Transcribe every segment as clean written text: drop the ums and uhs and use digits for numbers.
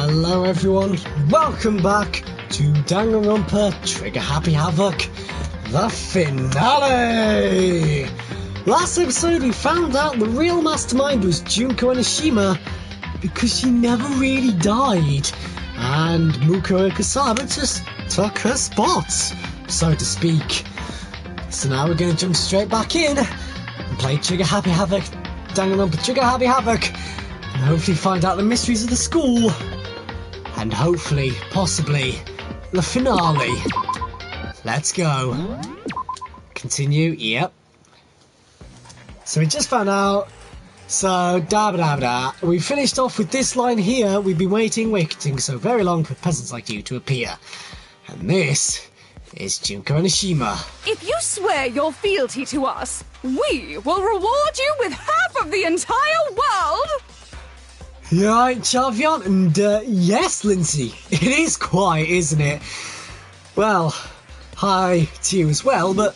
Hello everyone, welcome back to Danganronpa Trigger Happy Havoc, the finale! Last episode we found out the real mastermind was Junko Enoshima because she never really died, and Muko Ikusawa just took her spot, so to speak. So now we're going to jump straight back in and play Trigger Happy Havoc, Danganronpa Trigger Happy Havoc, and hopefully find out the mysteries of the school. And hopefully, possibly, the finale. Let's go. Continue, yep. So we just found out. So, we finished off with this line here. We've been waiting so very long for peasants like you to appear. And this is Junko Enoshima. If you swear your fealty to us, we will reward you with half of the entire world! You alright, Chavion? And yes, Lindsay, it is quite, isn't it? Well, hi to you as well, but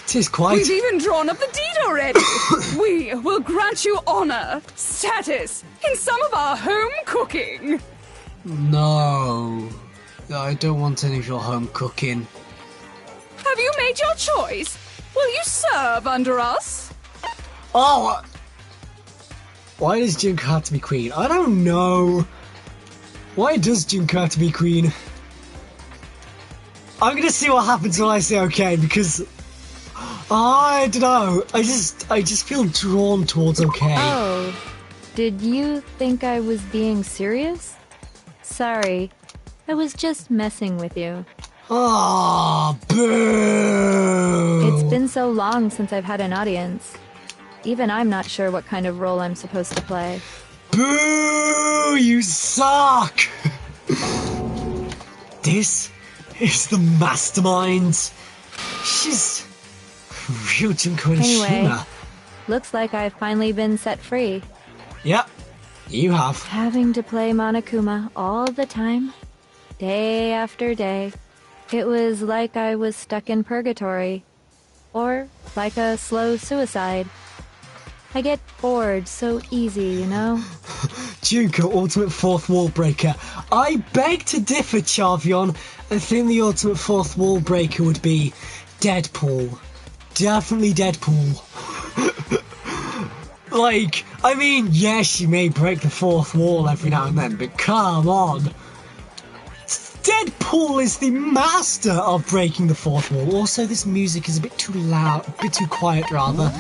it is quite. We've even drawn up the deed already! We will grant you honor, status, in some of our home cooking! No, I don't want any of your home cooking. Have you made your choice? Will you serve under us? Oh! Why does Junko have to be queen? I don't know. Why does Junko have to be queen? I'm gonna see what happens when I say okay, because I don't know. I just feel drawn towards okay. Oh, did you think I was being serious? Sorry, I was just messing with you. Ah, boo! It's been so long since I've had an audience. Even I'm not sure what kind of role I'm supposed to play. Boo! You suck! This is the mastermind. She's real Junko Enoshima. Anyway, looks like I've finally been set free. Yep, you have. Having to play Monokuma all the time, day after day. It was like I was stuck in purgatory. Or like a slow suicide. I get bored so easy, you know? Junko, ultimate fourth wall breaker. I beg to differ, Chavion. I think the ultimate fourth wall breaker would be Deadpool. Definitely Deadpool. Like, I mean, yes, she may break the fourth wall every now and then, but come on. Deadpool is the master of breaking the fourth wall. Also, this music is a bit too loud, a bit too quiet, rather.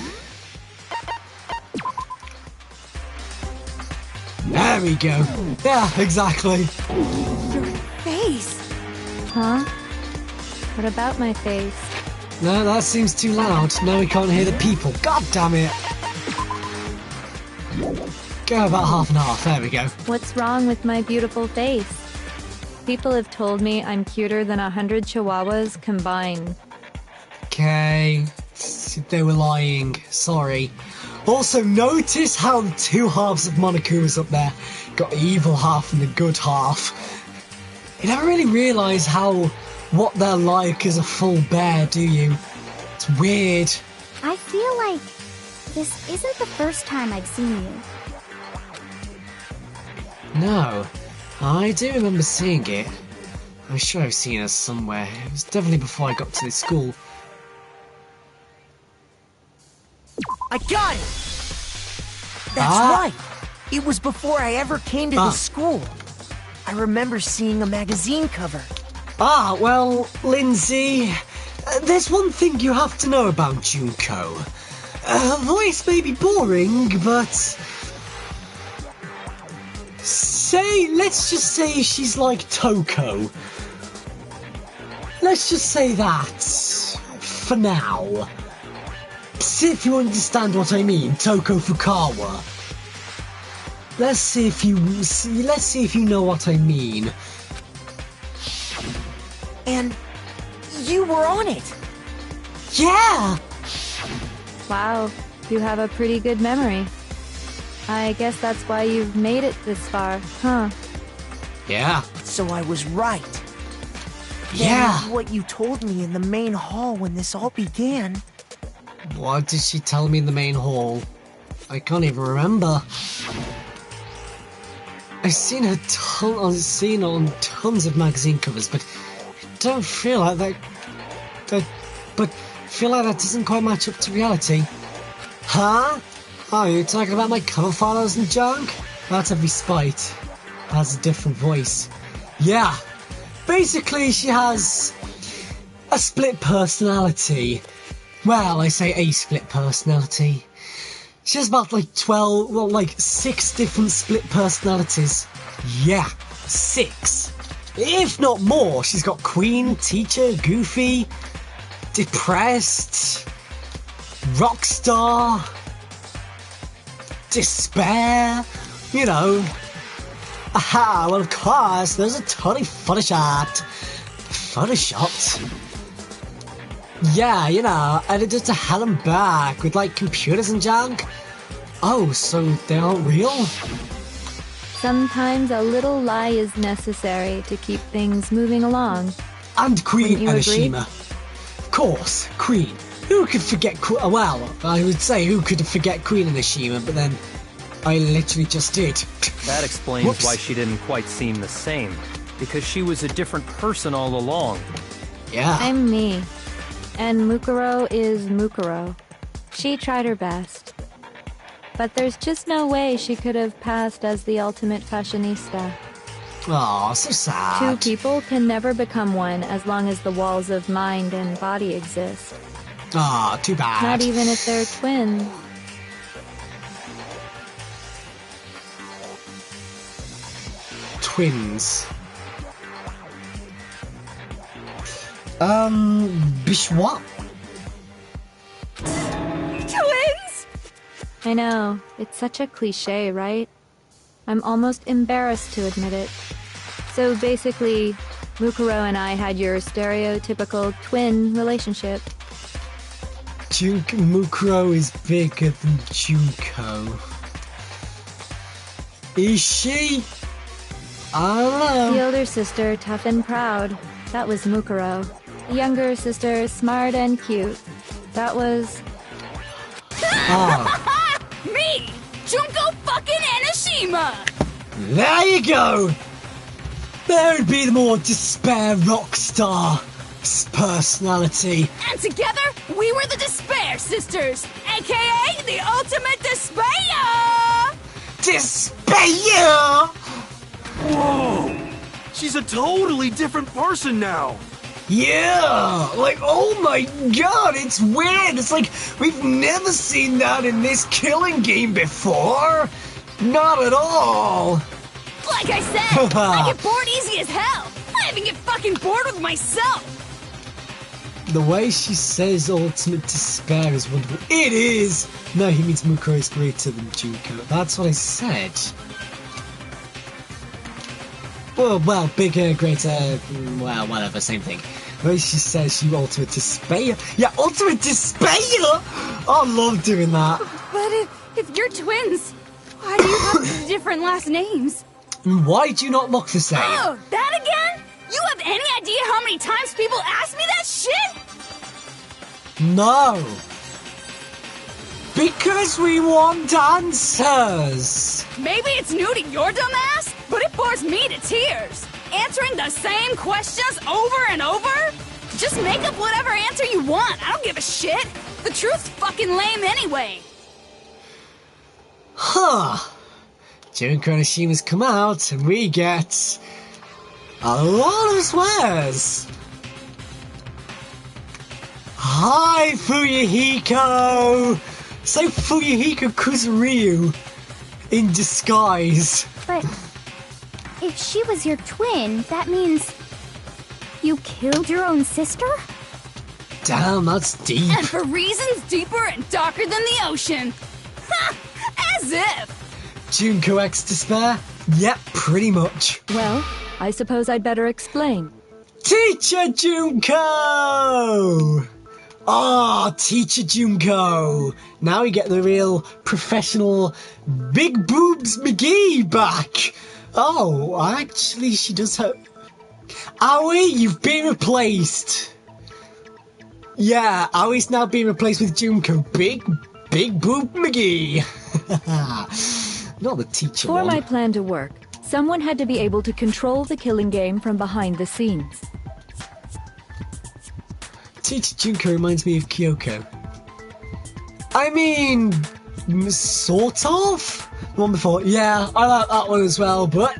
There we go. Yeah, exactly. Your face! Huh? What about my face? No, that seems too loud. Now we can't hear the people. God damn it. Go about half and half. There we go. What's wrong with my beautiful face? People have told me I'm cuter than 100 chihuahuas combined. Okay. They were lying. Sorry. Also, notice how the two halves of Monokuma's up there. Got the evil half and the good half. You never really realise what they're like as a full bear, do you? It's weird. I feel like this isn't the first time I've seen you. No, I do remember seeing it. I'm sure I've seen her somewhere. It was definitely before I got to this school. I got it! That's right! It was before I ever came to the school. I remember seeing a magazine cover. Well, Lindsay, there's one thing you have to know about Junko. Her voice may be boring, but let's just say she's like Toko. Let's just say that, for now. If you understand what I mean, Toko Fukawa. Let's see if you know what I mean. And you were on it. Yeah. Wow, you have a pretty good memory. I guess that's why you've made it this far, huh? Yeah. So I was right. Yeah. Then what you told me in the main hall when this all began. What did she tell me in the main hall? I can't even remember. I've seen her on tons of magazine covers, but I don't feel like that. But feel like that doesn't quite match up to reality. Huh? Oh, you're talking about my cover photos and junk? That's Every Spite. Has a different voice. Yeah. Basically, she has a split personality. Well, I say a split personality. She has about like 6 different split personalities. Yeah, 6. If not more. She's got Queen, Teacher, Goofy, Depressed, Rockstar, Despair, you know. Aha, well of course, there's a ton of Photoshopped. Yeah, you know, edited to hell and back with like computers and junk. Oh, so they aren't real? Sometimes a little lie is necessary to keep things moving along. And Queen Wouldn't you agree? Enoshima. Of course, Queen. Who could forget well, I would say who could forget Queen Enoshima, but then I literally just did. That explains Whoops. why she didn't quite seem the same. Because she was a different person all along. Yeah. I'm me. And Mukuro is Mukuro. She tried her best. But there's just no way she could have passed as the ultimate fashionista. Aw, so sad. Two people can never become one as long as the walls of mind and body exist. Aw, too bad. Not even if they're twins. Twins. Bishwa? Twins? I know, it's such a cliche, right? I'm almost embarrassed to admit it. So basically, Mukuro and I had your stereotypical twin relationship. Mukuro is bigger than Junko. Is she? I don't know. The older sister, tough and proud. That was Mukuro. The younger sister, smart and cute. That was... Oh, Me! Junko fucking Enoshima! there you go! There would be the more despair rock star personality. And together, we were the Despair Sisters, aka the Ultimate Despair! Despair! Whoa! She's a totally different person now! Yeah! Like, oh my god, it's weird! It's like, we've never seen that in this killing game before! Not at all! Like I said, I get bored easy as hell! I even get fucking bored with myself! The way she says ultimate despair is wonderful. It is! No, he means Mukuro is greater than Junko. That's what I said. Well, bigger, greater, well, whatever, same thing. The way she says she ultimate despair. Yeah, ultimate despair! I love doing that. But if you're twins, why do you have different last names? And why do you not look the same? Oh, that again? You have any idea how many times people ask me that shit? No. Because we want answers. Maybe it's new to your dumb ass, but it bores me to tears. Answering the same questions over and over? Just make up whatever answer you want. I don't give a shit. The truth's fucking lame anyway. Huh. Junko Onishima's come out, and we get a lot of swears. Hi, Fuyuhiko! So Fuyuhiko Kuzuryu in disguise. But if she was your twin, that means you killed your own sister? Damn, that's deep. And for reasons deeper and darker than the ocean. Ha! As if! Junko X Despair? Yep, pretty much. Well, I suppose I'd better explain. Teacher Junko! Ah, Teacher Junko! Now we get the real professional Big Boobs McGee back! Oh, actually, she does have... Aoi, you've been replaced! Yeah, Aoi's now being replaced with Junko. Big Boob McGee! Not the teacher For one. my plan to work, Someone had to be able to control the killing game from behind the scenes. Teacher Junko reminds me of Kyoko. I mean, sort of? The one before, yeah, I like that one as well, but...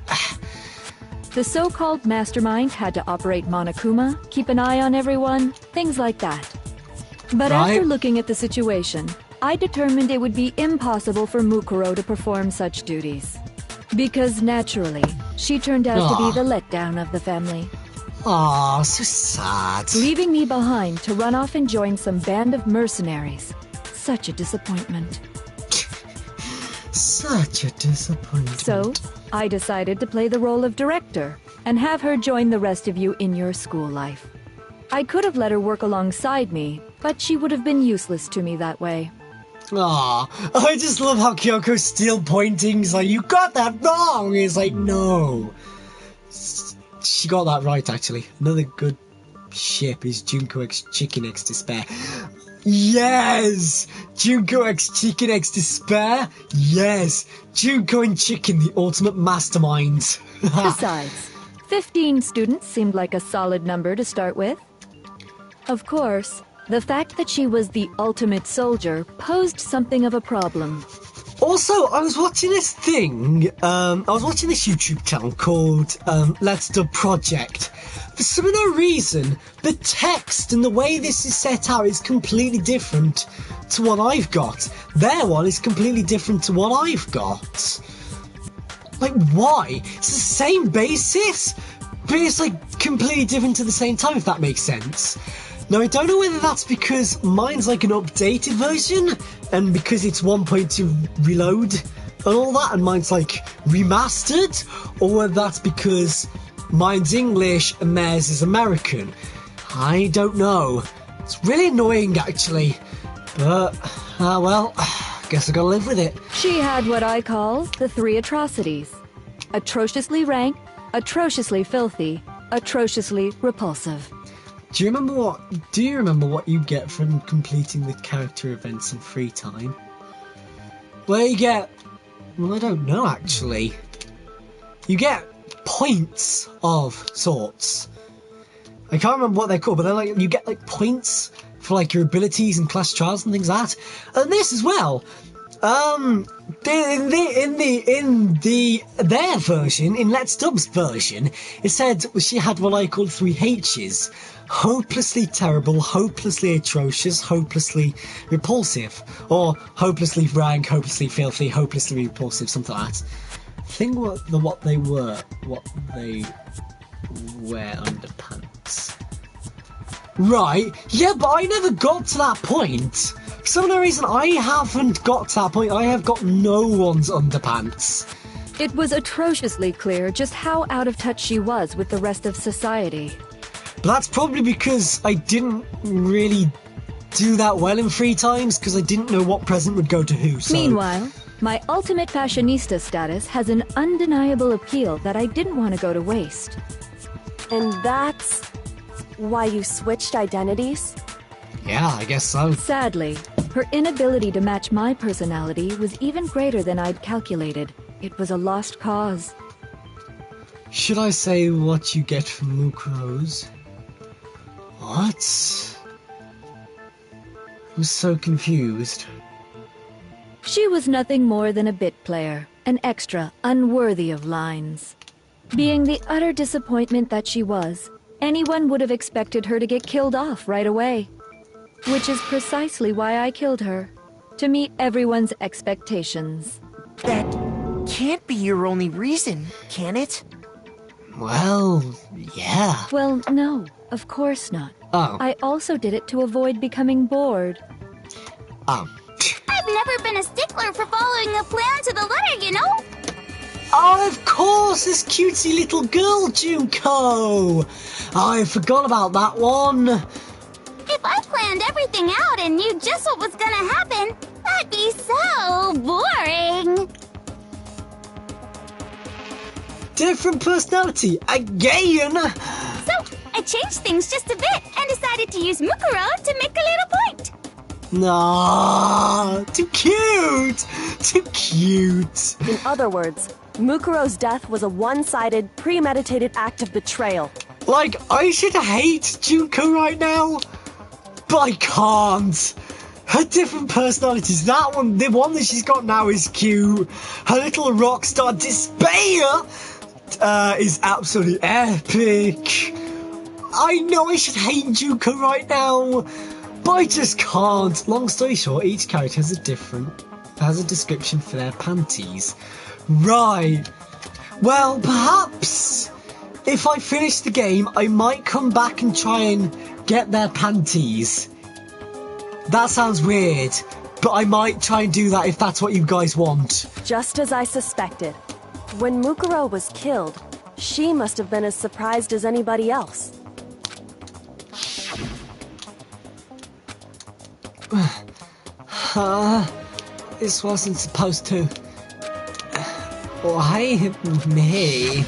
The so-called mastermind had to operate Monokuma, keep an eye on everyone, things like that. But Right. after looking at the situation, I determined it would be impossible for Mukuro to perform such duties. Because naturally, she turned out to be the letdown of the family, Aw, so sad. leaving me behind to run off and join some band of mercenaries. Such a disappointment. Such a disappointment. So, I decided to play the role of director and have her join the rest of you in your school life. I could have let her work alongside me, but she would have been useless to me that way. Aw, I just love how Kyoko's still pointing. He's like, you got that wrong. He's like, no. She got that right, actually. Another good ship is Junko X Chicken X Despair. Yes! Junko X Chicken X Despair? Yes! Junko and Chicken, the ultimate masterminds. Besides, 15 students seemed like a solid number to start with. Of course, the fact that she was the ultimate soldier posed something of a problem. Also, I was watching this thing, I was watching this YouTube channel called Let's Do Project. For some unknown reason, the text and the way this is set out is completely different to what I've got. Their one is completely different to what I've got. Like, why? It's the same basis, but it's like completely different at the same time, if that makes sense. Now, I don't know whether that's because mine's like an updated version, and because it's 1.2 reload and all that, and mine's like remastered, or whether that's because mine's English and theirs is American. I don't know. It's really annoying, actually. But, well, guess I gotta live with it. She had what I call the 3 atrocities. Atrociously rank, atrociously filthy, atrociously repulsive. Do you remember what you get from completing the character events in free time? Well, you get... Well, I don't know, actually. You get points of sorts. I can't remember what they're called, but they're like, you get like points for like your abilities and class trials and things like that. And this as well. In their version, in Let's Dub's version, it said she had what I call 3 H's. Hopelessly terrible, hopelessly atrocious, hopelessly repulsive. Or hopelessly rank, hopelessly filthy, hopelessly repulsive, something like that. I think what they wear underpants. Right, yeah, but I never got to that point. For some reason, I haven't got to that point. I have got no one's underpants. It was atrociously clear just how out of touch she was with the rest of society. But that's probably because I didn't really do that well in free times, because I didn't know what present would go to who, so... Meanwhile, my ultimate fashionista status has an undeniable appeal that I didn't want to go to waste. And that's why you switched identities? Yeah, I guess so. Sadly, her inability to match my personality was even greater than I'd calculated. It was a lost cause. Should I say what you get from Mukuro's? What? I'm so confused. She was nothing more than a bit player, an extra unworthy of lines. Being the utter disappointment that she was, anyone would have expected her to get killed off right away. Which is precisely why I killed her, to meet everyone's expectations. That can't be your only reason, can it? Well, yeah. Well, no, of course not. Oh. I also did it to avoid becoming bored. Oh. I've never been a stickler for following a plan to the letter, you know? Oh, of course, this cutesy little girl, Junko! I forgot about that one. If I planned everything out and knew just what was gonna happen, that'd be so boring. Different personality, again! So, I changed things just a bit and decided to use Mukuro to make a little point. Nah, too cute! Too cute! In other words, Mukuro's death was a one-sided, premeditated act of betrayal. Like, I should hate Junko right now, but I can't. Her different personalities, that one, the one that she's got now is cute. Her little rock star despair is absolutely epic. I know I should hate Junko right now, but I just can't. Long story short, each character has a description for their panties. Right. Well, perhaps if I finish the game, I might come back and try and get their panties. That sounds weird, but I might try and do that if that's what you guys want. Just as I suspected. When Mukuro was killed, she must have been as surprised as anybody else. This wasn't supposed to. Why me?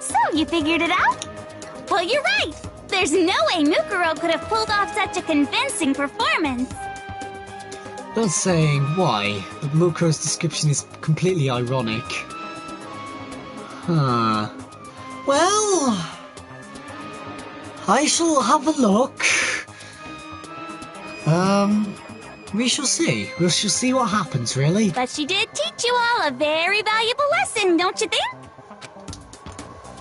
So you figured it out? Well, you're right. There's no way Mukuro could have pulled off such a convincing performance. Not saying why, but Mukuro's description is completely ironic. Huh. Well, I shall have a look. We shall see. We shall see what happens, really. But she did teach you all a very valuable lesson, don't you think?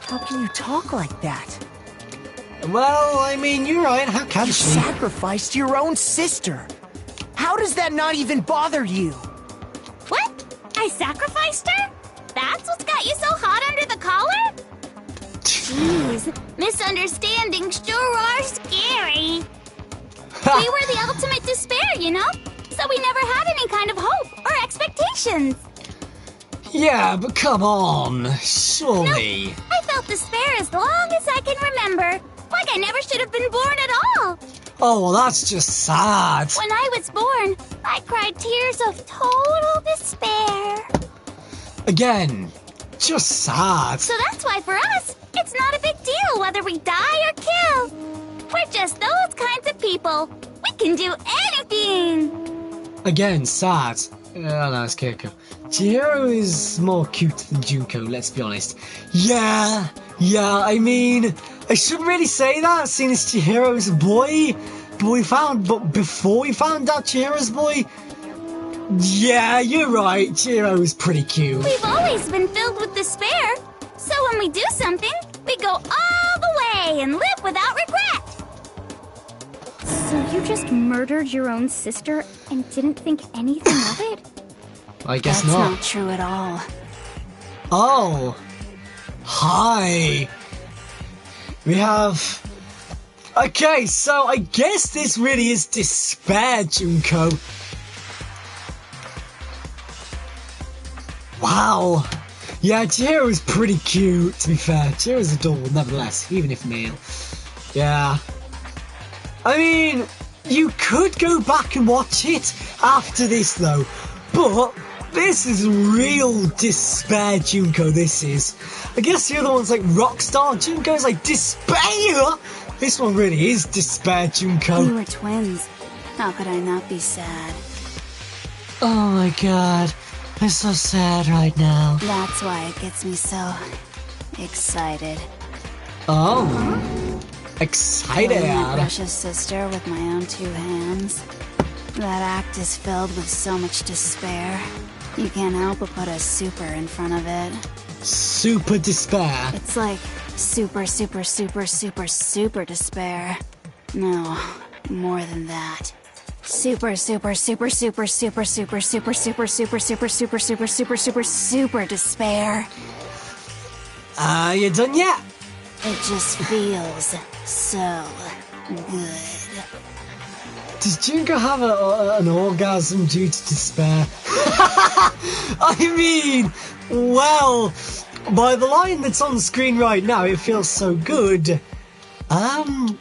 How can you talk like that? Well, I mean, you're right. How can You she? sacrificed your own sister. How does that not even bother you? What? I sacrificed her? That's what's got you so hot under the collar? Jeez, misunderstandings sure are scary. We were the ultimate despair, you know? So we never had any kind of hope or expectations. Yeah, but come on. Surely. Nope. I felt despair as long as I can remember. Like I never should have been born at all. Oh, well, that's just sad. When I was born, I cried tears of total despair. Again, just sad. So that's why for us, it's not a big deal whether we die or kill. We're just those kinds of people. We can do anything. Again, sad. Oh, no, it's Keiko. Chihiro is more cute than Junko, let's be honest. Yeah, I mean, I shouldn't really say that, seeing as Chihiro's a boy. But before we found out Chihiro's a boy, yeah, you're right, Chihiro's pretty cute. We've always been filled with despair. So when we do something, we go all the way and live without regret. So you just murdered your own sister and didn't think anything of it? I guess That's not. not true at all. Oh. Hi. We have... Okay, so I guess this really is despair, Junko. Wow. Yeah, Chihiro's pretty cute, to be fair. Chihiro's adorable, nevertheless, even if male. Yeah. I mean, you could go back and watch it after this, though. But this is real despair, Junko, this is. I guess the other one's like Rockstar. Junko's like despair. This one really is despair, Junko. We were twins. How could I not be sad? Oh my god. I'm so sad right now. That's why it gets me so excited. Oh. Excited. Killing my precious sister with my own two hands. That act is filled with so much despair. You can't help but put a super in front of it. Super despair. It's like super, super, super, super, super despair. No, more than that. Super, super, super, super, super, super, super, super, super, super, super, super, super, super, super despair. You done yet? It just feels so good. Does Junko have an orgasm due to despair? I mean, well, by the line that's on the screen right now, it feels so good.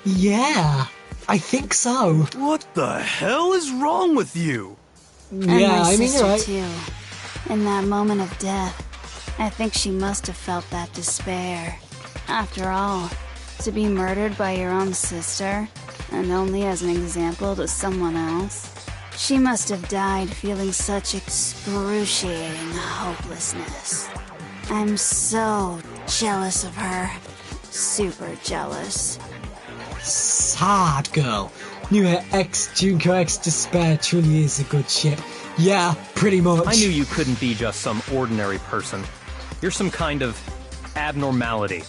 Yeah, I think so. What the hell is wrong with you? And Yeah, my I mean, sister you're right. too. In that moment of death, I think she must have felt that despair. After all, to be murdered by your own sister, and only as an example to someone else. She must have died feeling such excruciating hopelessness. I'm so jealous of her. Super jealous. Sad girl. Knew her ex, Junko X Despair truly is a good ship. Yeah, pretty much. I knew you couldn't be just some ordinary person. You're some kind of abnormality.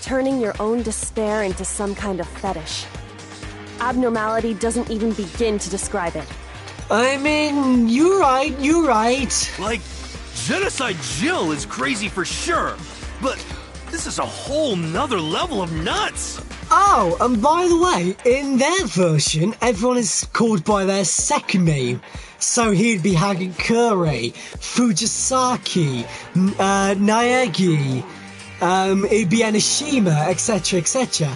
Turning your own despair into some kind of fetish. Abnormality doesn't even begin to describe it. I mean, you're right. Like, Genocide Jill is crazy for sure, but this is a whole nother level of nuts! Oh, and by the way, in their version, everyone is called by their second name. So he'd be Hagakure, Fujisaki, Naegi, it'd be Enoshima, etc., etc.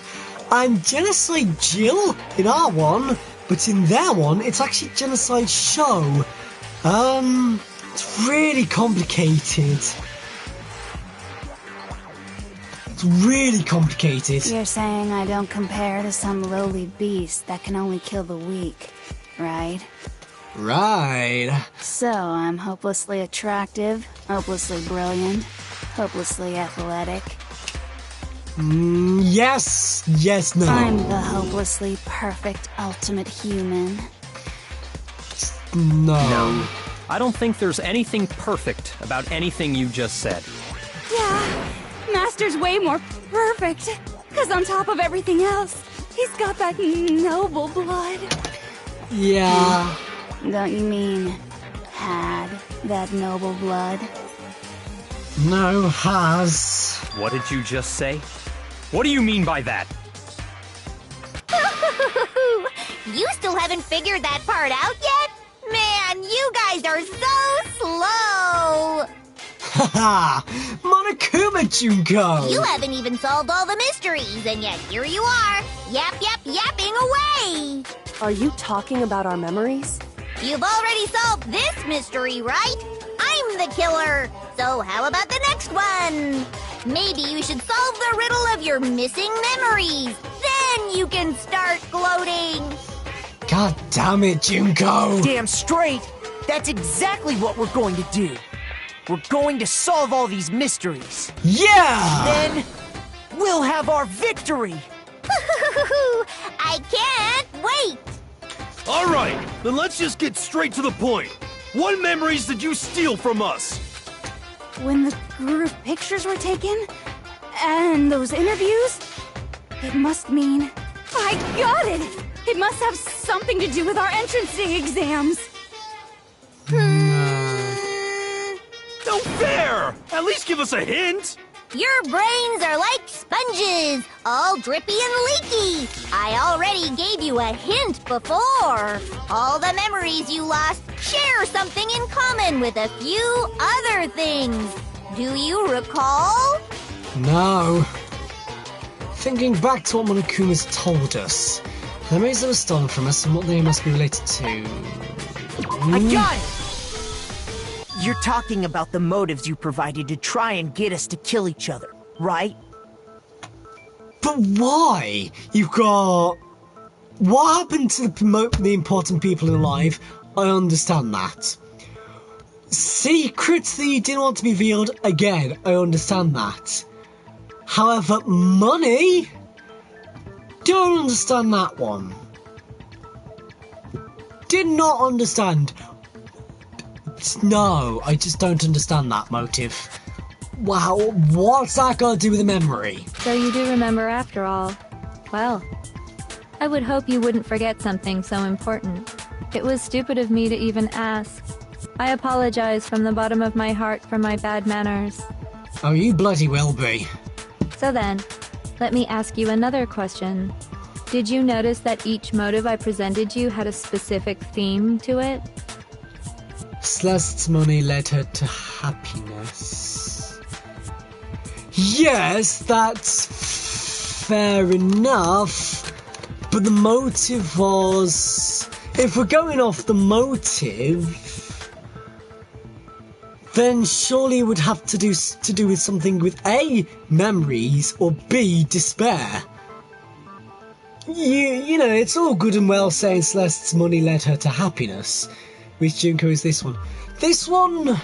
And Genocide Jill in our one, but in their one, it's actually Genocide Show. It's really complicated. It's really complicated. You're saying I don't compare to some lowly beast that can only kill the weak, right? Right. So I'm hopelessly attractive, hopelessly brilliant, hopelessly athletic. Yes, no. I'm the hopelessly perfect ultimate human. No. I don't think there's anything perfect about anything you just said. Yeah, Master's way more perfect. Because on top of everything else, he's got that noble blood. Yeah. Don't you mean had that noble blood? No, has. What did you just say? What do you mean by that? You still haven't figured that part out yet? Man, you guys are so slow! Haha! Monokuma Junko! You haven't even solved all the mysteries, and yet here you are, yapping away! Are you talking about our memories? You've already solved this mystery, right? I'm the killer! So how about the next one? Maybe you should solve the riddle of your missing memories. Then you can start gloating. God damn it, Junko! Damn straight! That's exactly what we're going to do. We're going to solve all these mysteries. Yeah! Then we'll have our victory! I can't wait! Alright, then let's just get straight to the point. What memories did you steal from us? When the group pictures were taken, and those interviews, it must mean... I got it! It must have something to do with our entrance exams. No fair! At least give us a hint! Your brains are like sponges, all drippy and leaky. I already gave you a hint before. All the memories you lost share something in common with a few other things. Do you recall? No. Thinking back to what Monokuma's told us, the memories that were stolen from us and what they must be related to... I got it! You're talking about the motives you provided to try and get us to kill each other, right? But why? You've got... What happened to the important people in life? I understand that. Secrets that you didn't want to be revealed? Again, I understand that. However, money? Don't understand that one. Did not understand. No, I just don't understand that motive. Wow, what's that got to do with the memory? So you do remember after all. Well, I would hope you wouldn't forget something so important. It was stupid of me to even ask. I apologize from the bottom of my heart for my bad manners. Oh, you bloody will be. So then, let me ask you another question. Did you notice that each motive I presented you had a specific theme to it? Celeste's money led her to happiness. Yes, that's fair enough. But the motive was... If we're going off the motive, then surely it would have to do with something with A, memories, or B, despair. You know, it's all good and well saying Celeste's money led her to happiness. Which Junko is this one? This one,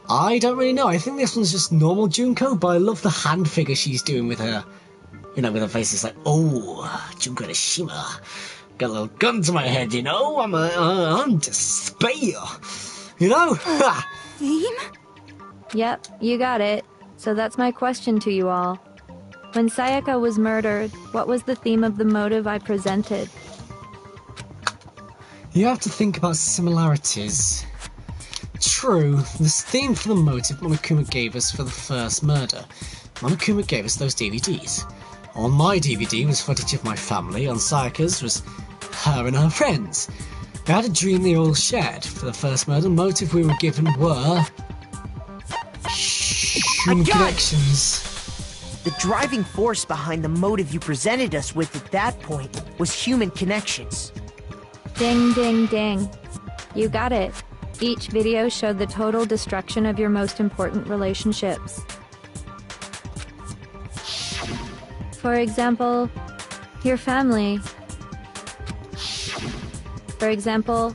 I don't really know. I think this one's just normal Junko, but I love the hand figure she's doing with her. You know, with her face, it's like, oh, Junko Nishima. Got a little gun to my head, you know? I'm despair. You know? Theme? Yep, you got it. So that's my question to you all. When Sayaka was murdered, what was the theme of the motive I presented? You have to think about similarities. True, the theme for the motive Monokuma gave us for the first murder. Monokuma gave us those DVDs. On my DVD was footage of my family, on Sayaka's was her and her friends. We had a dream they all shared. For the first murder, the motive we were given were... human connections. The driving force behind the motive you presented us with at that point was human connections. Ding, ding, ding. You got it. Each video showed the total destruction of your most important relationships. For example, your family. For example,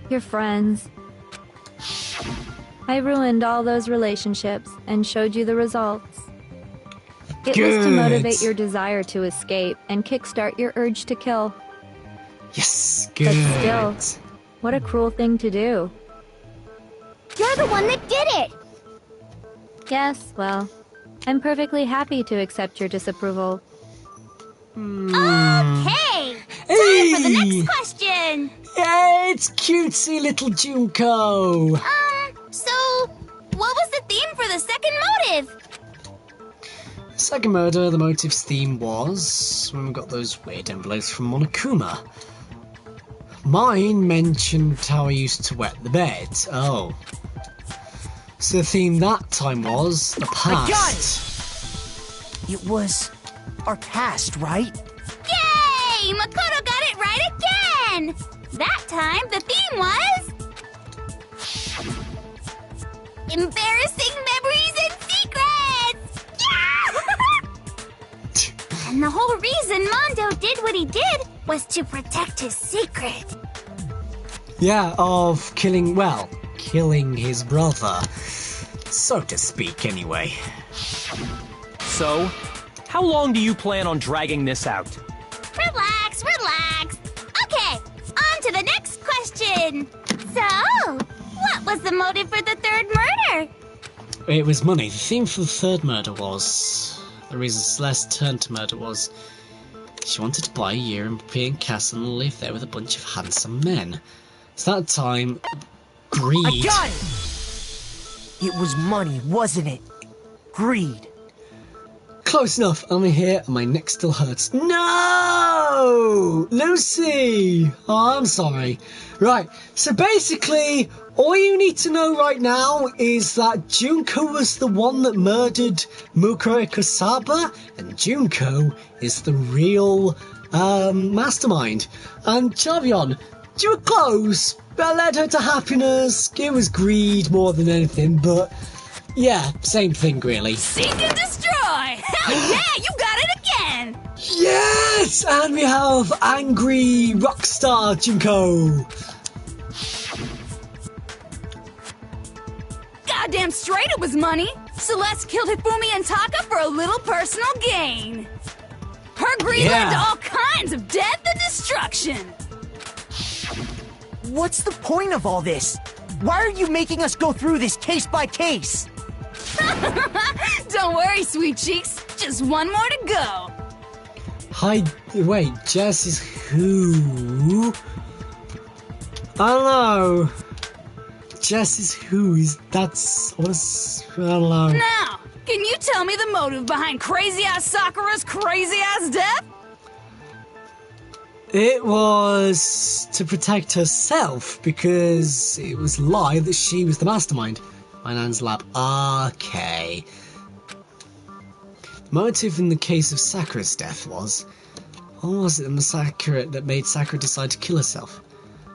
your friends. I ruined all those relationships and showed you the results. It was to motivate your desire to escape and kickstart your urge to kill. Yes, good. But still, what a cruel thing to do. You're the one that did it! Yes, well, I'm perfectly happy to accept your disapproval. Okay! Time for the next question! Yeah, it's cutesy little Junko. So, what was the theme for the second motive? Second murder, the motive's theme was when we got those weird envelopes from Monokuma. Mine mentioned how I used to wet the bed. Oh. So the theme that time was the past. I got it! It was our past, right? Yay! Makoto got it right again! That time, the theme was... embarrassing memories and secrets! Yeah! And the whole reason Mondo did what he did was to protect his secret. Yeah, of killing his brother. So to speak, anyway. So, how long do you plan on dragging this out? Relax, relax. Okay, on to the next question. So, what was the motive for the third murder? It was money. The theme for the third murder was... the reason Celeste turned to murder was... she wanted to buy a European castle and live there with a bunch of handsome men. So that time, greed... I got it! It was money, wasn't it? Greed. Close enough. I'm here and my neck still hurts. No! Lucy! Oh, I'm sorry. Right, so basically, all you need to know right now is that Junko was the one that murdered Mukuro Kusaba, and Junko is the real mastermind. And Chavion, you were close. That led her to happiness. It was greed more than anything, but yeah, same thing really. Seek and destroy! Hell yeah, you got it again! Yes! And we have angry rockstar Junko. Goddamn straight it was money! Celeste killed Hifumi and Taka for a little personal gain. Her greed led to all kinds of death and destruction. What's the point of all this? Why are you making us go through this case by case? Don't worry, sweet cheeks. Just one more to go. Hi, wait, Jess is who? I don't know. Jess is who? What's, I don't know. Now, can you tell me the motive behind crazy-ass Sakura's crazy-ass death? It was to protect herself because it was a lie that she was the mastermind. My nan's lab. Okay. The motive in the case of Sakura's death was... what was it that made Sakura decide to kill herself?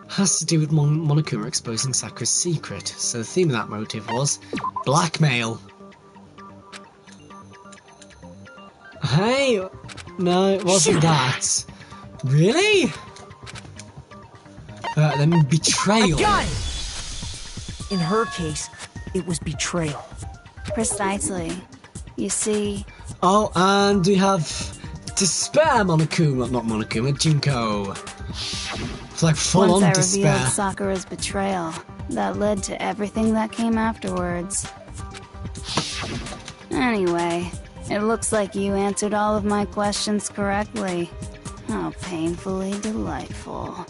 Has to do with Monokuma exposing Sakura's secret. So the theme of that motive was... blackmail. Hey, No, it wasn't that. Really? Then betrayal. I got it! In her case, it was betrayal. Precisely. You see... Oh, and we have despair, Monokuma. Not Monokuma, Junko. It's like full-on Once I despair. revealed Sakura's betrayal, that led to everything that came afterwards. Anyway, it looks like you answered all of my questions correctly. How painfully delightful.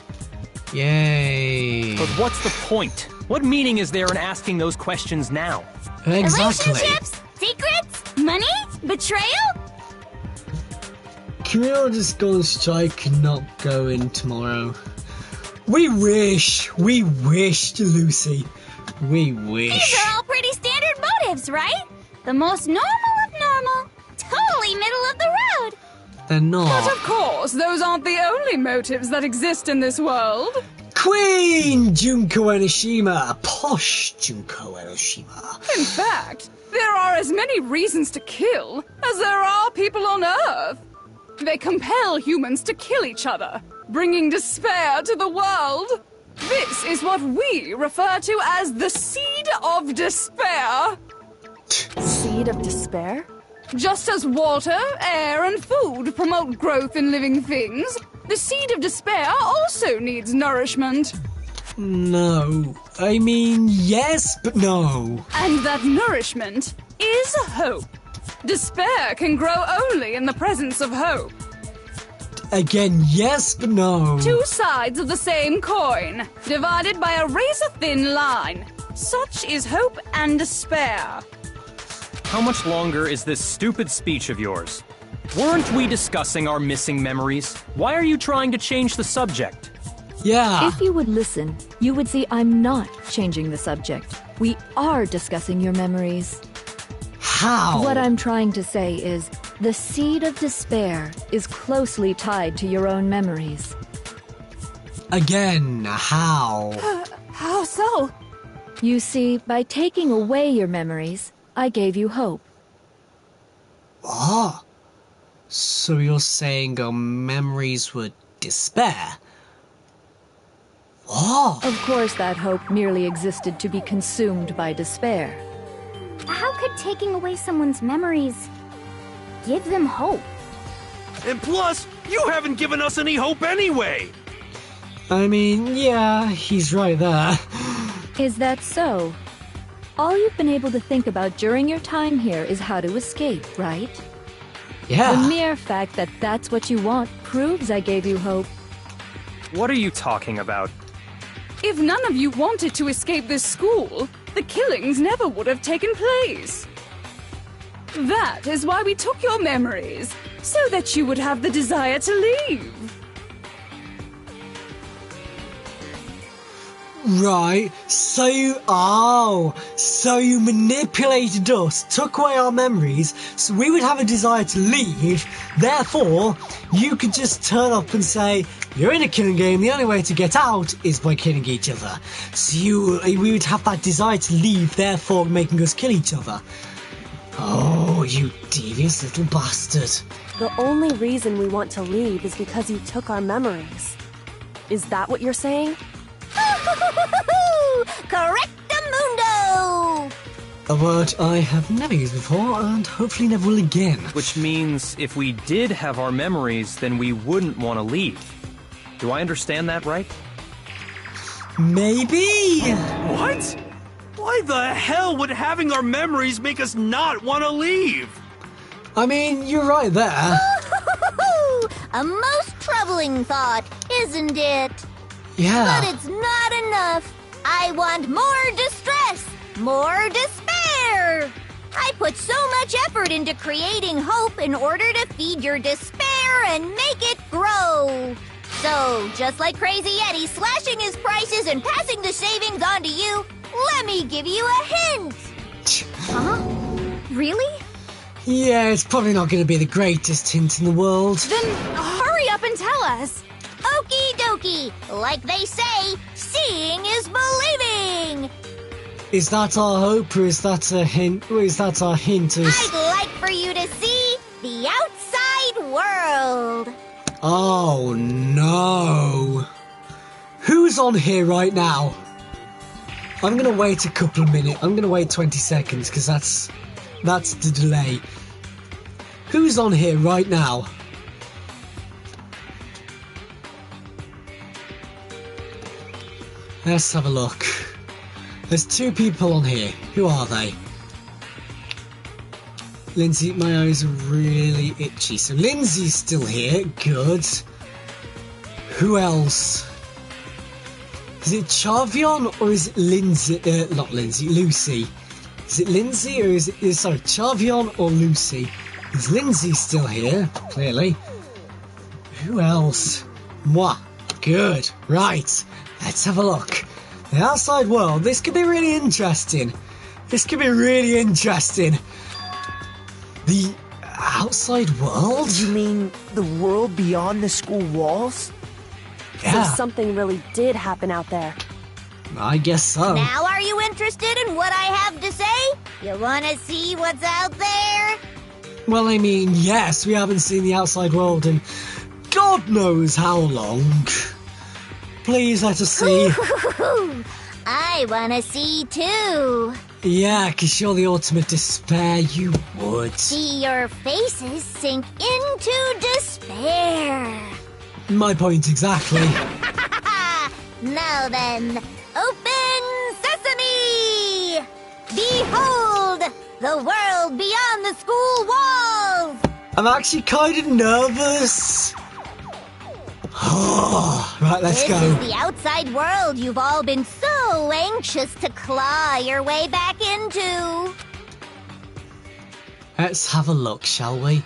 Yay. But what's the point? What meaning is there in asking those questions now? Exactly. Relationships? Secrets? Money? Betrayal? Can we all just go on strike and not go in tomorrow? We wish, Lucy. We wish. These are all pretty standard motives, right? The most normal of normal. Totally middle of the road. They're not. But of course, those aren't the only motives that exist in this world. Queen Junko Enoshima. Posh Junko Enoshima. In fact, there are as many reasons to kill as there are people on Earth. They compel humans to kill each other, bringing despair to the world. This is what we refer to as the seed of despair. Seed of despair? Just as water, air, and food promote growth in living things, the seed of despair also needs nourishment. No. I mean, yes, but no. And that nourishment is hope. Despair can grow only in the presence of hope. Again, yes, but no. Two sides of the same coin, divided by a razor-thin line. Such is hope and despair. How much longer is this stupid speech of yours? Weren't we discussing our missing memories? Why are you trying to change the subject? Yeah. If you would listen, you would see I'm not changing the subject. We are discussing your memories. How? What I'm trying to say is, the seed of despair is closely tied to your own memories. Again, how? How so? You see, by taking away your memories, I gave you hope. What? So you're saying our memories were despair? What? Of course, that hope merely existed to be consumed by despair. How could taking away someone's memories give them hope? And plus, you haven't given us any hope anyway! I mean, yeah, he's right there. Is that so? All you've been able to think about during your time here is how to escape, right? The Yeah. mere fact that that's what you want proves I gave you hope. What are you talking about? If none of you wanted to escape this school, the killings never would have taken place. That is why we took your memories, so that you would have the desire to leave. Right, so you manipulated us, took away our memories, so we would have a desire to leave, therefore, you could just turn up and say, you're in a killing game, the only way to get out is by killing each other. So we would have that desire to leave, therefore making us kill each other. Oh, you devious little bastard. The only reason we want to leave is because you took our memories. Is that what you're saying? Correctamundo! A word I have never used before and hopefully never will again. Which means if we did have our memories, then we wouldn't want to leave. Do I understand that right? Maybe? What? Why the hell would having our memories make us not want to leave? I mean, you're right there. A most troubling thought, isn't it? Yeah. But it's not enough. I want more distress, more despair. I put so much effort into creating hope in order to feed your despair and make it grow. So, just like Crazy Eddie slashing his prices and passing the savings on to you, let me give you a hint. Huh? Really? Yeah, it's probably not going to be the greatest hint in the world. Then hurry up and tell us. Okie dokie. Like they say, seeing is believing. Is that our hope, or is that a hint? Or is that our hint? I'd like for you to see the outside world. Oh no. Who's on here right now? I'm gonna wait a couple of minutes. I'm gonna wait 20 seconds because that's the delay. Who's on here right now? Let's have a look. There's 2 people on here. Who are they? Lindsay, my eyes are really itchy. So Lindsay's still here. Good. Who else? Is it Chavion or is it Lindsay? Not Lindsay, Lucy. Is it Lindsay or is it... sorry, Chavion or Lucy? Is Lindsay still here? Clearly. Who else? Moi. Good. Right. Let's have a look. The outside world. This could be really interesting. This could be really interesting. The outside world? You mean the world beyond the school walls? Yeah. So something really did happen out there. I guess so. Now are you interested in what I have to say? You wanna see what's out there? Well, I mean, yes, we haven't seen the outside world in God knows how long. Please let us see. I wanna see too. Yeah, 'cause you're the ultimate despair, you would. See your faces sink into despair. My point exactly. Now then, open sesame! Behold, the world beyond the school walls! I'm actually kind of nervous. Right, let's go. This is the outside world you've all been so anxious to claw your way back into. Let's have a look, shall we?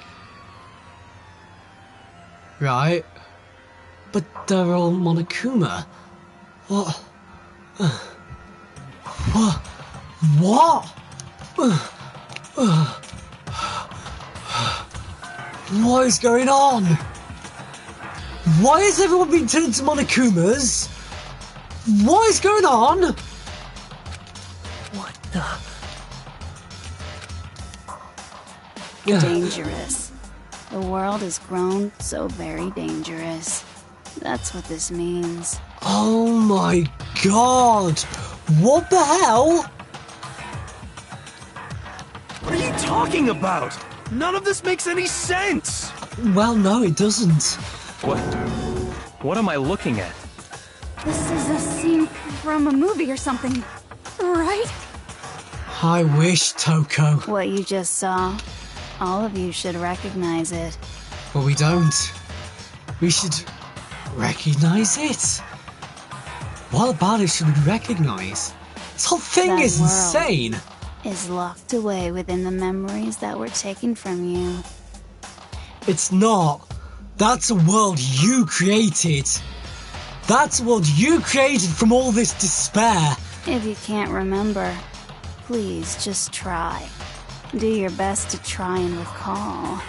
Right. But they're all Monokuma. What? What? What is going on? Why has everyone been turned to Monokumas? What is going on? What the... Dangerous. The world has grown so very dangerous. That's what this means. Oh my god! What the hell? What are you talking about? None of this makes any sense! Well, no, it doesn't. What am I looking at? This is a scene from a movie or something, right? I wish, Toko. What you just saw, all of you should recognize it. But we don't. We should recognize it. What about it should we recognize? This whole thing That is world. insane. Is locked away within the memories that were taken from you. It's not. That's a world you created. That's a world you created from all this despair. If you can't remember, please just try. Do your best to try and recall.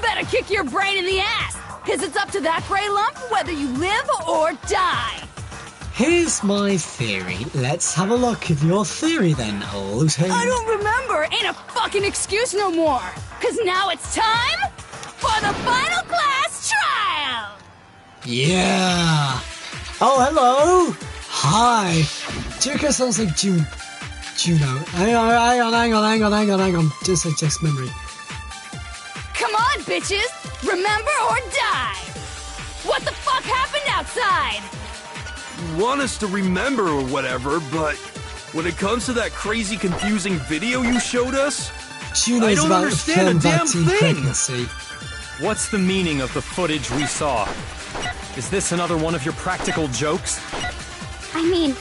Better kick your brain in the ass, because it's up to that gray lump whether you live or die. Here's my theory. Let's have a look at your theory then, Lucy. I don't remember. Ain't a fucking excuse no more. Because now it's time for the final class trial. Yeah. Oh, hello. Hi. Juko sounds like Juno. Hang on. Just memory. Come on, bitches. Remember or die. What the fuck happened outside? You want us to remember or whatever, but when it comes to that crazy, confusing video you showed us, Juno's I don't about understand a film damn vaccine thing. pregnancy. What's the meaning of the footage we saw? Is this another one of your practical jokes? I mean,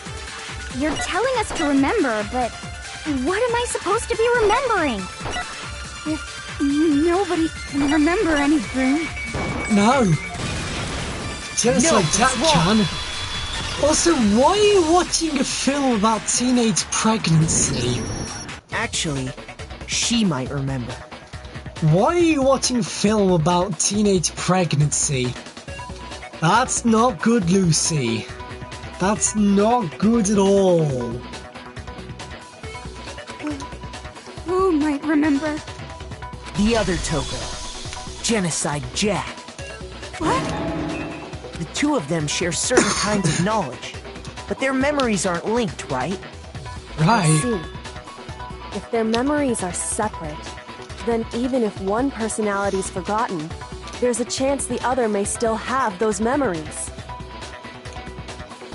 you're telling us to remember, but what am I supposed to be remembering? If nobody can remember anything. No. Just like Jack-chan. Also, why are you watching a film about teenage pregnancy? Actually, she might remember. Why are you watching a film about teenage pregnancy? That's not good, Lucy. That's not good at all. Who might remember? The other Toko. Genocide Jack. What? The two of them share certain kinds of knowledge, but their memories aren't linked, right? Right. See, if their memories are separate, then even if one personality's forgotten, there's a chance the other may still have those memories.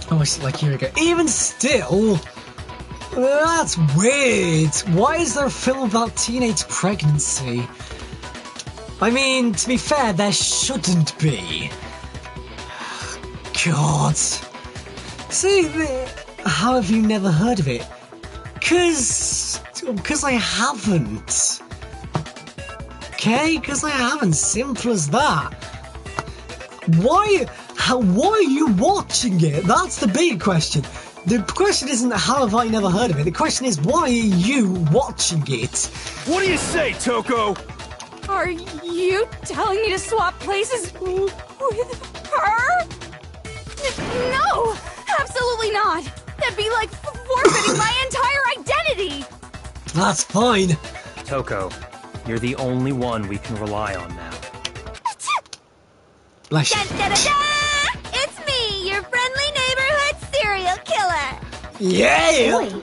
Oh, it's like, here we go. Even still, that's weird. Why is there a film about teenage pregnancy? I mean, to be fair, there shouldn't be. God. See, how have you never heard of it? Because I haven't. Okay? Because I haven't. Simple as that. Why are you watching it? That's the big question. The question isn't how have I never heard of it. The question is why are you watching it? What do you say, Toko? Are you telling me to swap places with her? No! Absolutely not! That'd be like forfeiting my entire identity! That's fine. Toko, you're the only one we can rely on now. Bless you. Dun, da, da, da! It's me, your friendly neighborhood serial killer. Yeah! Boy,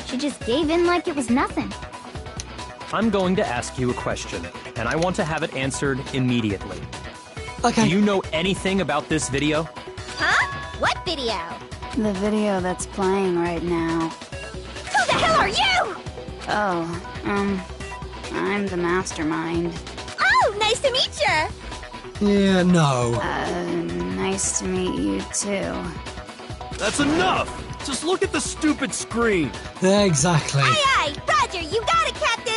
she just gave in like it was nothing. I'm going to ask you a question, and I want to have it answered immediately. Okay. Do you know anything about this video? Huh? What video? The video that's playing right now. Who the hell are you? Oh, I'm the mastermind. Oh, nice to meet you. Yeah, no. Nice to meet you too. That's enough! Just look at the stupid screen! Exactly. Aye, aye, Roger, you got it, Captain.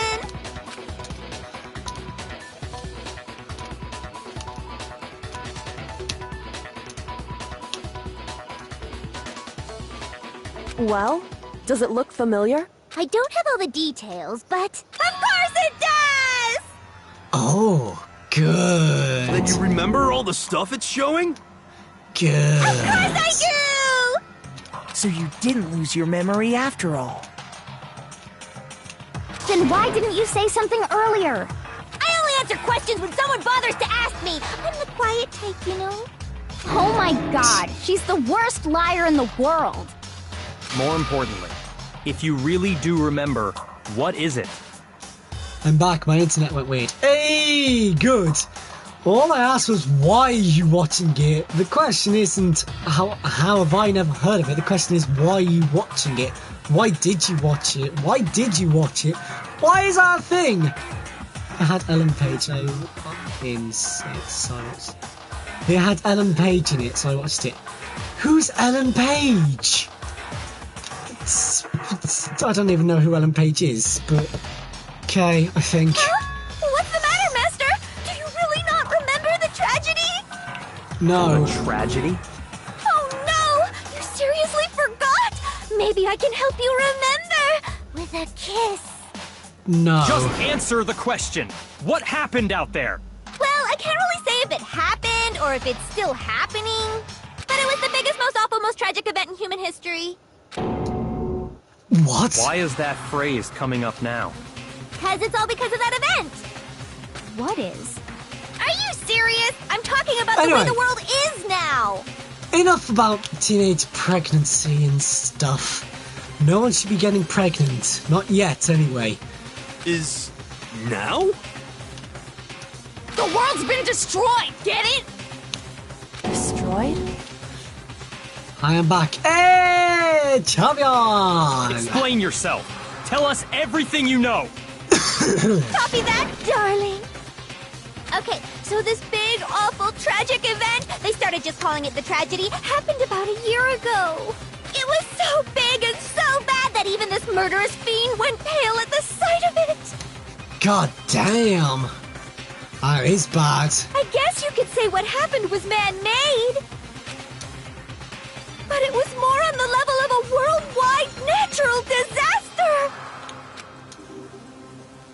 Well, does it look familiar? I don't have all the details, but... Of course it does! Oh, good. Then you remember all the stuff it's showing? Good. Of course I do! So you didn't lose your memory after all. Then why didn't you say something earlier? I only answer questions when someone bothers to ask me. I'm the quiet type, you know? Oh my god, she's the worst liar in the world. More importantly, if you really do remember, what is it? I'm back. My internet went weird. Hey, good. All I asked was why are you watching it? The question isn't how have I never heard of it. The question is why are you watching it? Why did you watch it? Why did you watch it? Why is that a thing? I had Ellen Page in it, so I watched it. It had Ellen Page in it, so I watched it. Who's Ellen Page? I don't even know who Ellen Page is, but okay, I think. Huh? What's the matter, Master? Do you really not remember the tragedy? No. A tragedy? Oh no! You seriously forgot? Maybe I can help you remember with a kiss. No. Just answer the question. What happened out there? Well, I can't really say if it happened or if it's still happening, but it was the biggest, most awful, most tragic event in human history. What? Why is that phrase coming up now? Because it's all because of that event. What is? Are you serious? I'm talking about the way the world is now. Enough about teenage pregnancy and stuff. No one should be getting pregnant. Not yet, anyway. Is... now? The world's been destroyed, get it? Destroyed? I am back. Hey, champion! Explain yourself. Tell us everything you know. Copy that, darling. Okay, so this big, awful, tragic event, they started just calling it the tragedy, happened about a year ago. It was so big and so bad that even this murderous fiend went pale at the sight of it. God damn. That is bad. I guess you could say what happened was man-made. But it was more on the level of a worldwide natural disaster.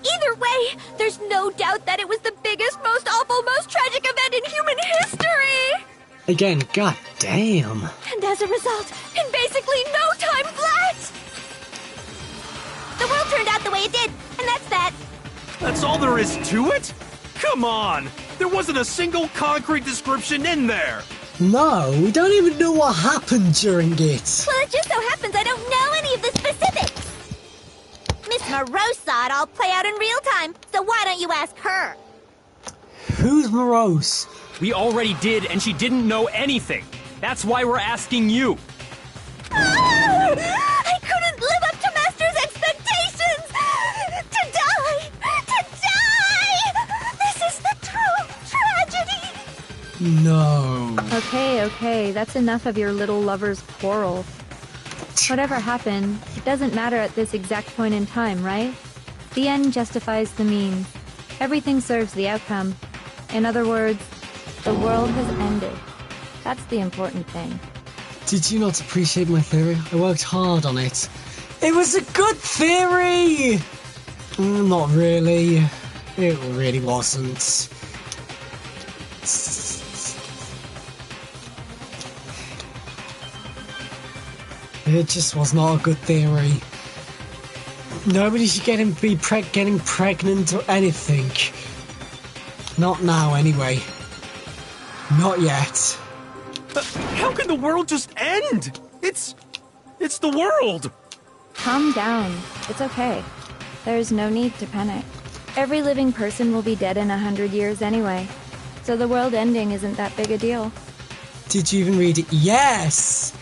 Either way, there's no doubt that it was the biggest, most awful, most tragic event in human history. Again, god damn. And as a result, in basically no time flat, the world turned out the way it did, and that's that. That's all there is to it? Come on! There wasn't a single concrete description in there! No, we don't even know what happened during it. Well, it just so happens I don't know any of the specifics. Miss Morose saw it all play out in real time, so why don't you ask her? Who's Morose? We already did, and she didn't know anything. That's why we're asking you. I couldn't live up to Master's expectations! To die! To die! This is the true tragedy! No. Okay, that's enough of your little lover's quarrel. Whatever happened, it doesn't matter at this exact point in time, right? The end justifies the means. Everything serves the outcome. In other words, the world has ended. That's the important thing. Did you not appreciate my theory? I worked hard on it. It was a good theory! Not really. It really wasn't. It just was not a good theory. Nobody should getting pregnant or anything. Not now, anyway. Not yet. How can the world just end? It's the world! Calm down. It's okay. There's no need to panic. Every living person will be dead in 100 years anyway. So the world ending isn't that big a deal. Did you even read it? Yes!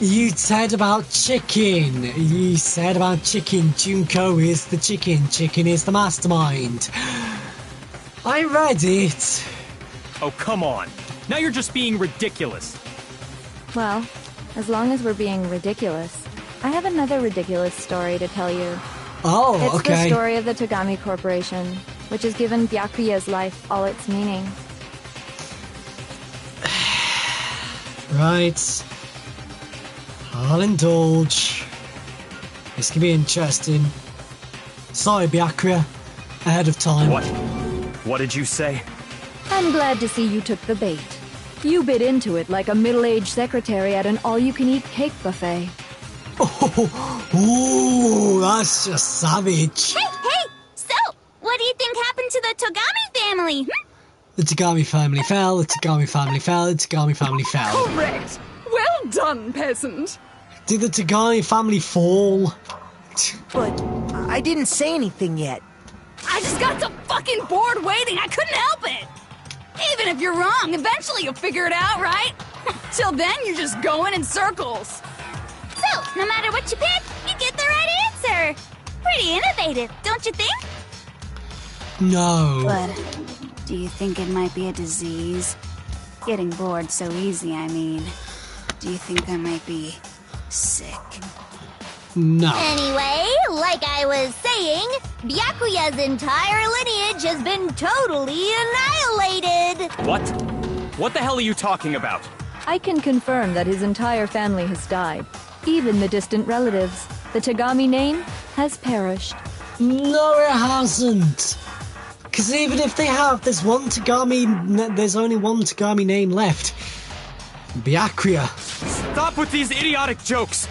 You said about chicken. You said about chicken. Junko is the chicken. Chicken is the mastermind. I read it. Oh, come on. Now you're just being ridiculous. Well, as long as we're being ridiculous, I have another ridiculous story to tell you. Oh, It's okay. the story of the Togami Corporation, which has given Byakuya's life all its meaning. Right. I'll indulge. This can be interesting. Sorry, Byakuya. Ahead of time. What? What did you say? I'm glad to see you took the bait. You bit into it like a middle-aged secretary at an all-you-can-eat cake buffet. Oh, that's just savage. Hey! So, what do you think happened to the Togami family? The Togami family fell, the Togami family fell, the Togami family fell. Correct. Well done, peasant. Did the Togami family fall? But I didn't say anything yet. I just got so fucking bored waiting, I couldn't help it. Even if you're wrong, eventually you'll figure it out, right? Till then, you're just going in circles. So, no matter what you pick, you get the right answer. Pretty innovative, don't you think? No. But do you think it might be a disease? Getting bored so easy, I mean. Do you think I might be sick? No. Anyway, like I was saying, Byakuya's entire lineage has been totally annihilated. What? What the hell are you talking about? I can confirm that his entire family has died. Even the distant relatives. The Togami name has perished. No, it hasn't. Because even if they have, there's only one Togami name left. Byakuya. Stop with these idiotic jokes!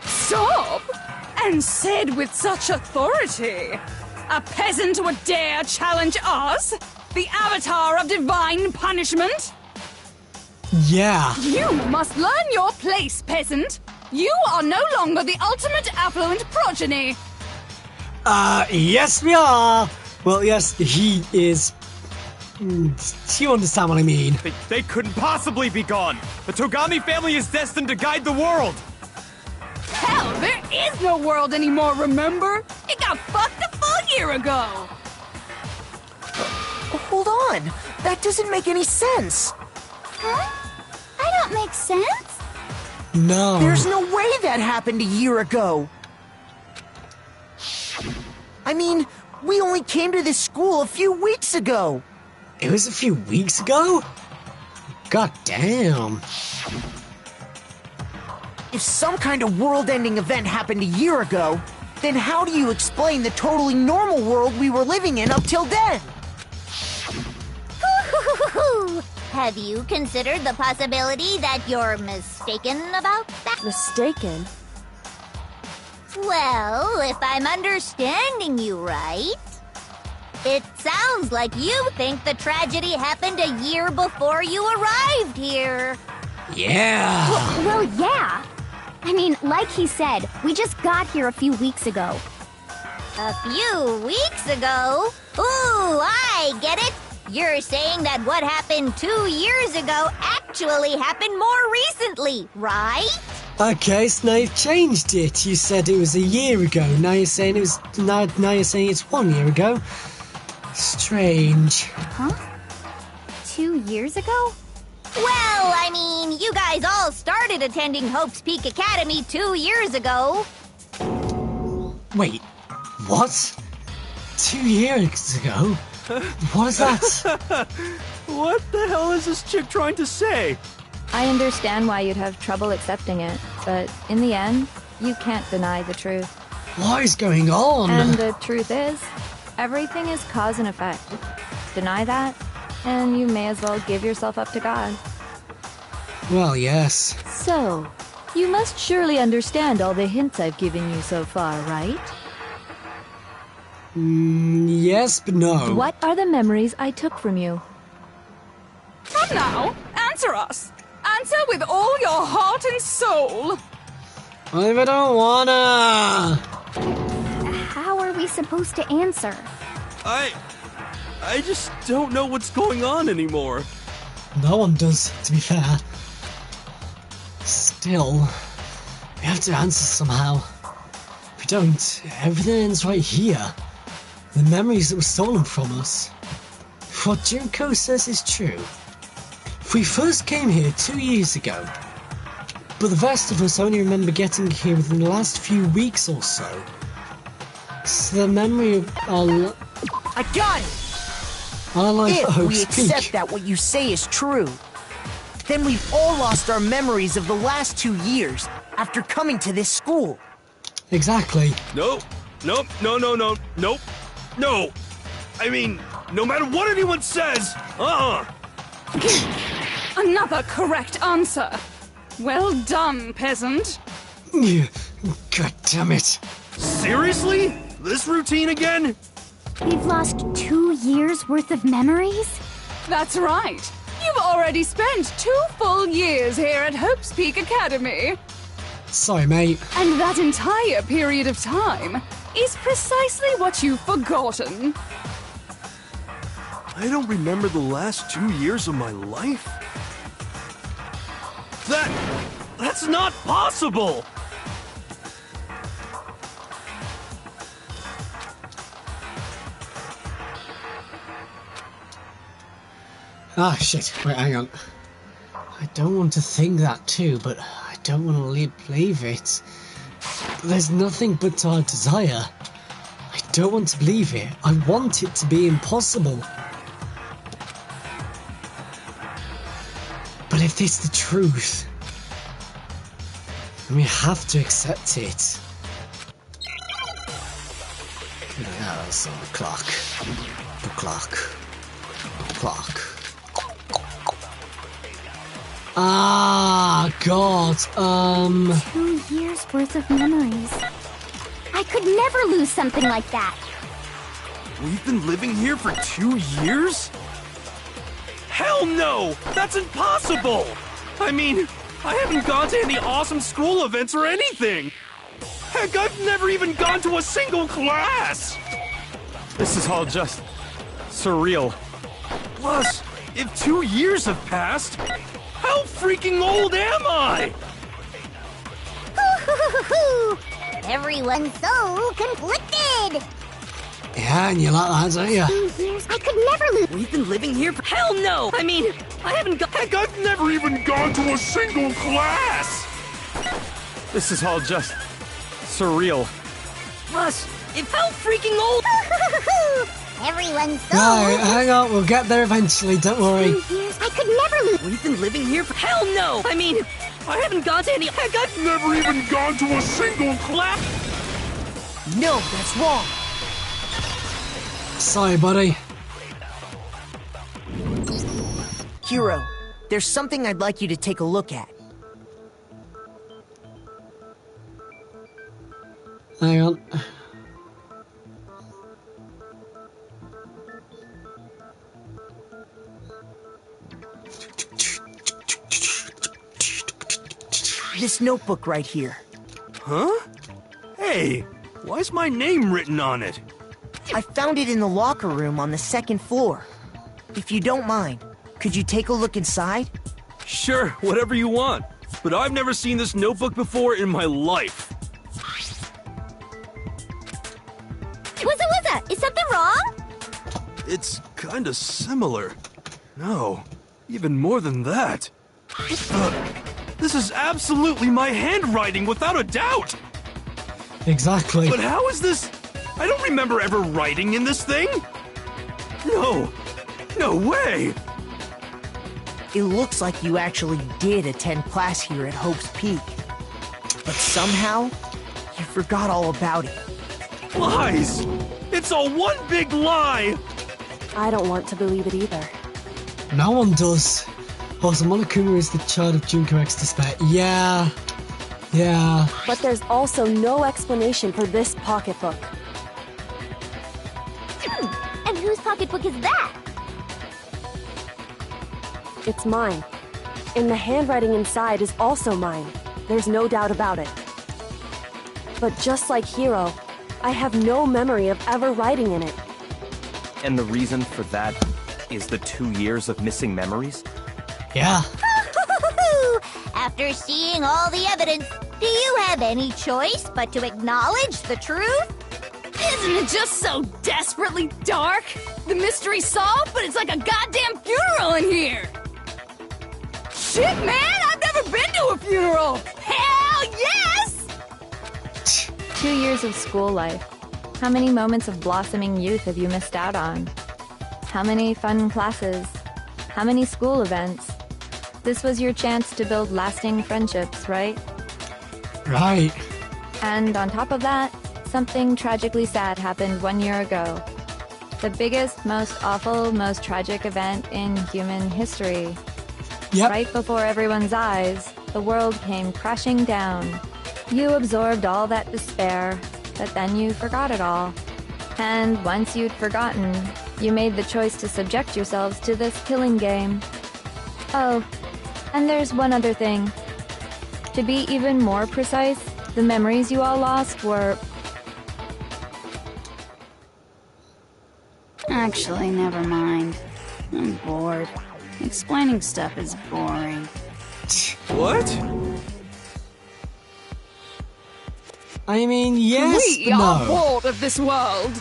Stop! And said with such authority. A peasant would dare challenge us? The avatar of divine punishment? Yeah. You must learn your place, peasant. You are no longer the ultimate affluent progeny. Yes we are. Well, yes, he is. You understand what I mean. They couldn't possibly be gone! The Togami family is destined to guide the world! Hell, there is no world anymore, remember? It got fucked a full year ago. Hold on. That doesn't make any sense. Huh? I don't make sense. No. There's no way that happened a year ago. I mean, we only came to this school a few weeks ago. It was a few weeks ago? God damn. If some kind of world-ending event happened a year ago, then how do you explain the totally normal world we were living in up till then? Have you considered the possibility that you're mistaken about that? Mistaken? Well, if I'm understanding you right, it sounds like you think the tragedy happened a year before you arrived here. Yeah. Well, yeah. I mean, like he said, we just got here a few weeks ago. A few weeks ago? Ooh, I get it. You're saying that what happened 2 years ago actually happened more recently, right? Okay, so now you've changed it. You said it was a year ago. Now you're saying it was. Now you're saying it's 1 year ago. Strange. Huh? 2 years ago? Well, I mean, you guys all started attending Hope's Peak Academy 2 years ago. Wait, what? 2 years ago? What is that? What the hell is this chick trying to say? I understand why you'd have trouble accepting it, but in the end, you can't deny the truth. What is going on? And the truth is, everything is cause and effect. Deny that, and you may as well give yourself up to God. Well, yes. So, you must surely understand all the hints I've given you so far, right? Yes, but no. What are the memories I took from you? Come now, answer us. Answer with all your heart and soul. What if I don't wanna? How are we supposed to answer? I just don't know what's going on anymore. No one does, to be fair. Still, we have to answer somehow. If we don't, everything ends right here. The memories that were stolen from us. What Junko says is true. We first came here 2 years ago, but the rest of us only remember getting here within the last few weeks or so. So the memory of our... I got it! Our life at If we Hope's accept Peak. that what you say is true, then we've all lost our memories of the last 2 years after coming to this school. Exactly. Nope. No. I mean, no matter what anyone says, Another correct answer. Well done, peasant. God damn it. Seriously? This routine again? We've lost 2 years worth of memories? That's right. You've already spent 2 full years here at Hope's Peak Academy. Sorry, mate. And that entire period of time is precisely what you've forgotten. I don't remember the last 2 years of my life? That's not possible! Ah, shit. Wait, hang on. I don't want to think that too, but I don't want to believe it. There's nothing but our desire. I don't want to believe it. I want it to be impossible. But if it's the truth, then we have to accept it. Yeah, that's on the clock. The clock. The clock. Ah, God, 2 years worth of memories. I could never lose something like that. We've been living here for 2 years? Hell no! That's impossible! I mean, I haven't gone to any awesome school events or anything! Heck, I've never even gone to a single class! This is all just surreal. Plus, if 2 years have passed, how freaking old am I? Everyone's so conflicted. yeah, and you like that, don't you? 2 years? I could never lose. We've been living here for... Hell no! I mean, I haven't got... Heck, I've never even gone to a single class! This is all just surreal. Plus, if how freaking old... Everyone's so... Right, hang on, we'll get there eventually, don't worry. 2 years? I could never lose. We've been living here for... Hell no! I mean, I haven't gone to any... Heck, I've Never even gone to a single class! No, that's wrong. Sorry, buddy. Hiro, there's something I'd like you to take a look at. Hang on. This notebook right here. Huh? Hey, why's my name written on it? I found it in the locker room on the second floor. If you don't mind, could you take a look inside? Sure, whatever you want. But I've never seen this notebook before in my life. What's Is something wrong? It's kinda similar. No, even more than that. This is absolutely my handwriting, without a doubt! Exactly. But how is this? I don't remember ever writing in this thing! No way! It looks like you actually did attend class here at Hope's Peak. But somehow, you forgot all about it. Lies! It's all one big lie! I don't want to believe it either. No one does. Also, Monokuma is the child of Junko X despair. Yeah. But there's also no explanation for this pocketbook. And whose pocketbook is that? It's mine. And the handwriting inside is also mine. There's no doubt about it. But just like Hiro, I have no memory of ever writing in it. And the reason for that is the 2 years of missing memories? Yeah. After seeing all the evidence, do you have any choice but to acknowledge the truth? Isn't it just so desperately dark? The mystery's solved, but it's like a goddamn funeral in here! Shit, man! I've never been to a funeral! Hell yes! 2 years of school life. How many moments of blossoming youth have you missed out on? How many fun classes? How many school events? This was your chance to build lasting friendships, right? Right. And on top of that, something tragically sad happened 1 year ago. The biggest, most awful, most tragic event in human history. Yep. Right before everyone's eyes, the world came crashing down. You absorbed all that despair, but then you forgot it all. And once you'd forgotten, you made the choice to subject yourselves to this killing game. Oh, and there's one other thing. To be even more precise, the memories you all lost were... Actually, never mind. I'm bored. Explaining stuff is boring. What? I mean, yes, We but are no. bored of this world.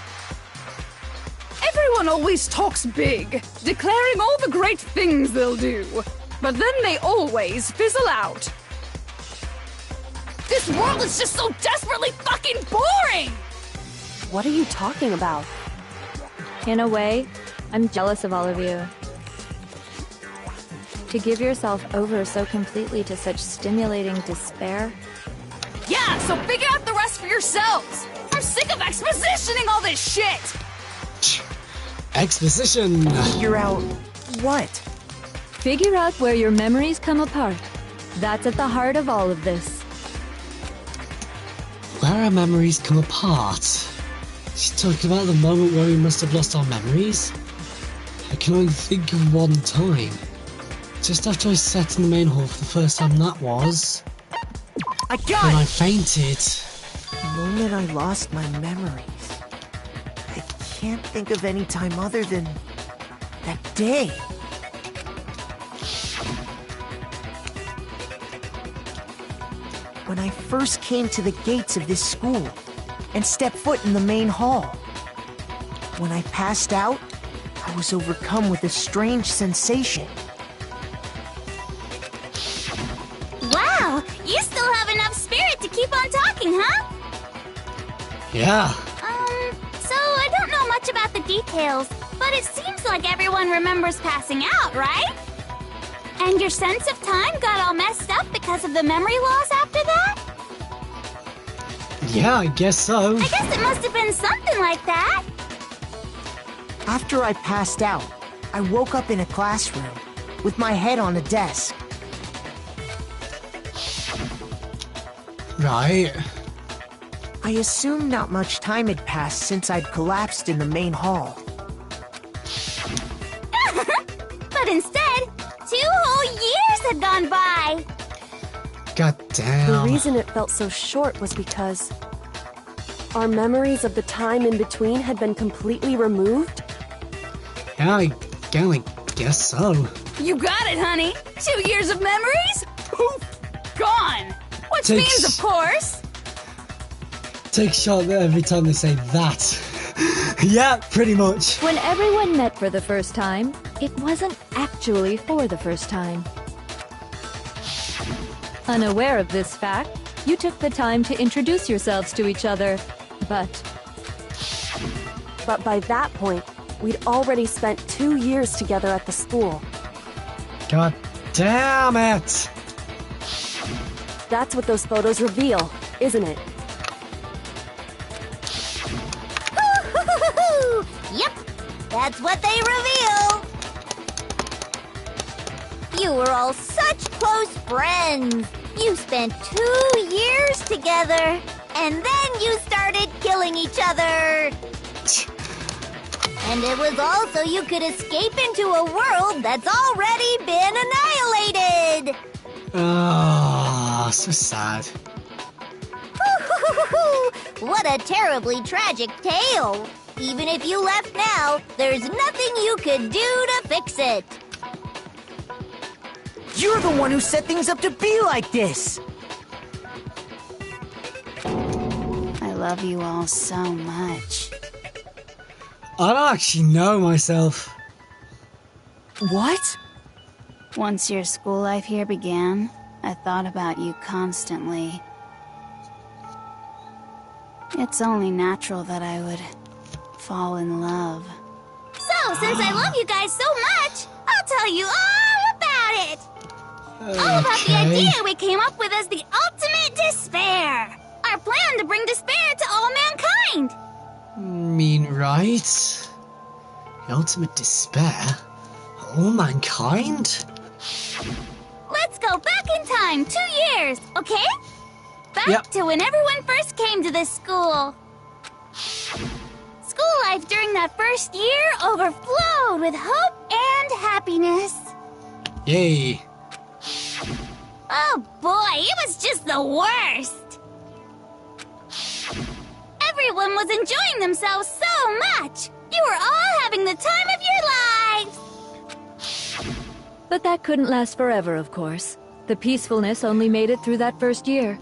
Everyone always talks big, declaring all the great things they'll do. But then they always fizzle out. This world is just so desperately fucking boring! What are you talking about? In a way, I'm jealous of all of you. To give yourself over so completely to such stimulating despair. Yeah, so figure out the rest for yourselves! I'm sick of expositioning all this shit! Exposition. Figure out what? Figure out where your memories come apart. That's at the heart of all of this. Where our memories come apart. She's talking about the moment where we must have lost our memories. I can only think of one time. Just after I sat in the main hall for the first time, that was I got when I it! fainted. The moment I lost my memories. I can't think of any time other than that day. When I first came to the gates of this school and stepped foot in the main hall. When I passed out, I was overcome with a strange sensation. Wow, you still have enough spirit to keep on talking, huh? Yeah. So I don't know much about the details, but it seems like everyone remembers passing out, right? And your sense of time got all messed up because of the memory loss after that? Yeah, I guess so. I guess it must have been something like that. After I passed out, I woke up in a classroom with my head on a desk. Right. I assumed not much time had passed since I'd collapsed in the main hall. But instead, 2 whole years had gone by. God The damn. reason it felt so short was because our memories of the time in between had been completely removed. Yeah, I guess so. You got it, honey. 2 years of memories? Poof! Gone! Which Takes- means, of course... Take shot every time they say that. Yeah, pretty much. When everyone met for the first time, it wasn't actually for the first time. Unaware of this fact, you took the time to introduce yourselves to each other, But by that point, we'd already spent 2 years together at the school. God damn it! That's what those photos reveal, isn't it? Yep, that's what they reveal. You were all such close friends. You spent 2 years together, and then you started killing each other. And it was all so you could escape into a world that's already been annihilated. Ah, so sad. What a terribly tragic tale. Even if you left now, there's nothing you could do to fix it. You're the one who set things up to be like this! I love you all so much. I don't actually know myself. What? Once your school life here began, I thought about you constantly. It's only natural that I would fall in love. So, since I love you guys so much, I'll tell you all about it. All about the idea we came up with as the ultimate despair. Our plan to bring despair to all mankind. Right? The ultimate despair? All mankind? Let's go back in time 2 years, okay? Back Yep. to when everyone first came to this school. School life during that first year overflowed with hope and happiness. Yay. Oh boy, it was just the worst. Everyone was enjoying themselves so much. You were all having the time of your lives. But that couldn't last forever, of course. The peacefulness only made it through that first year.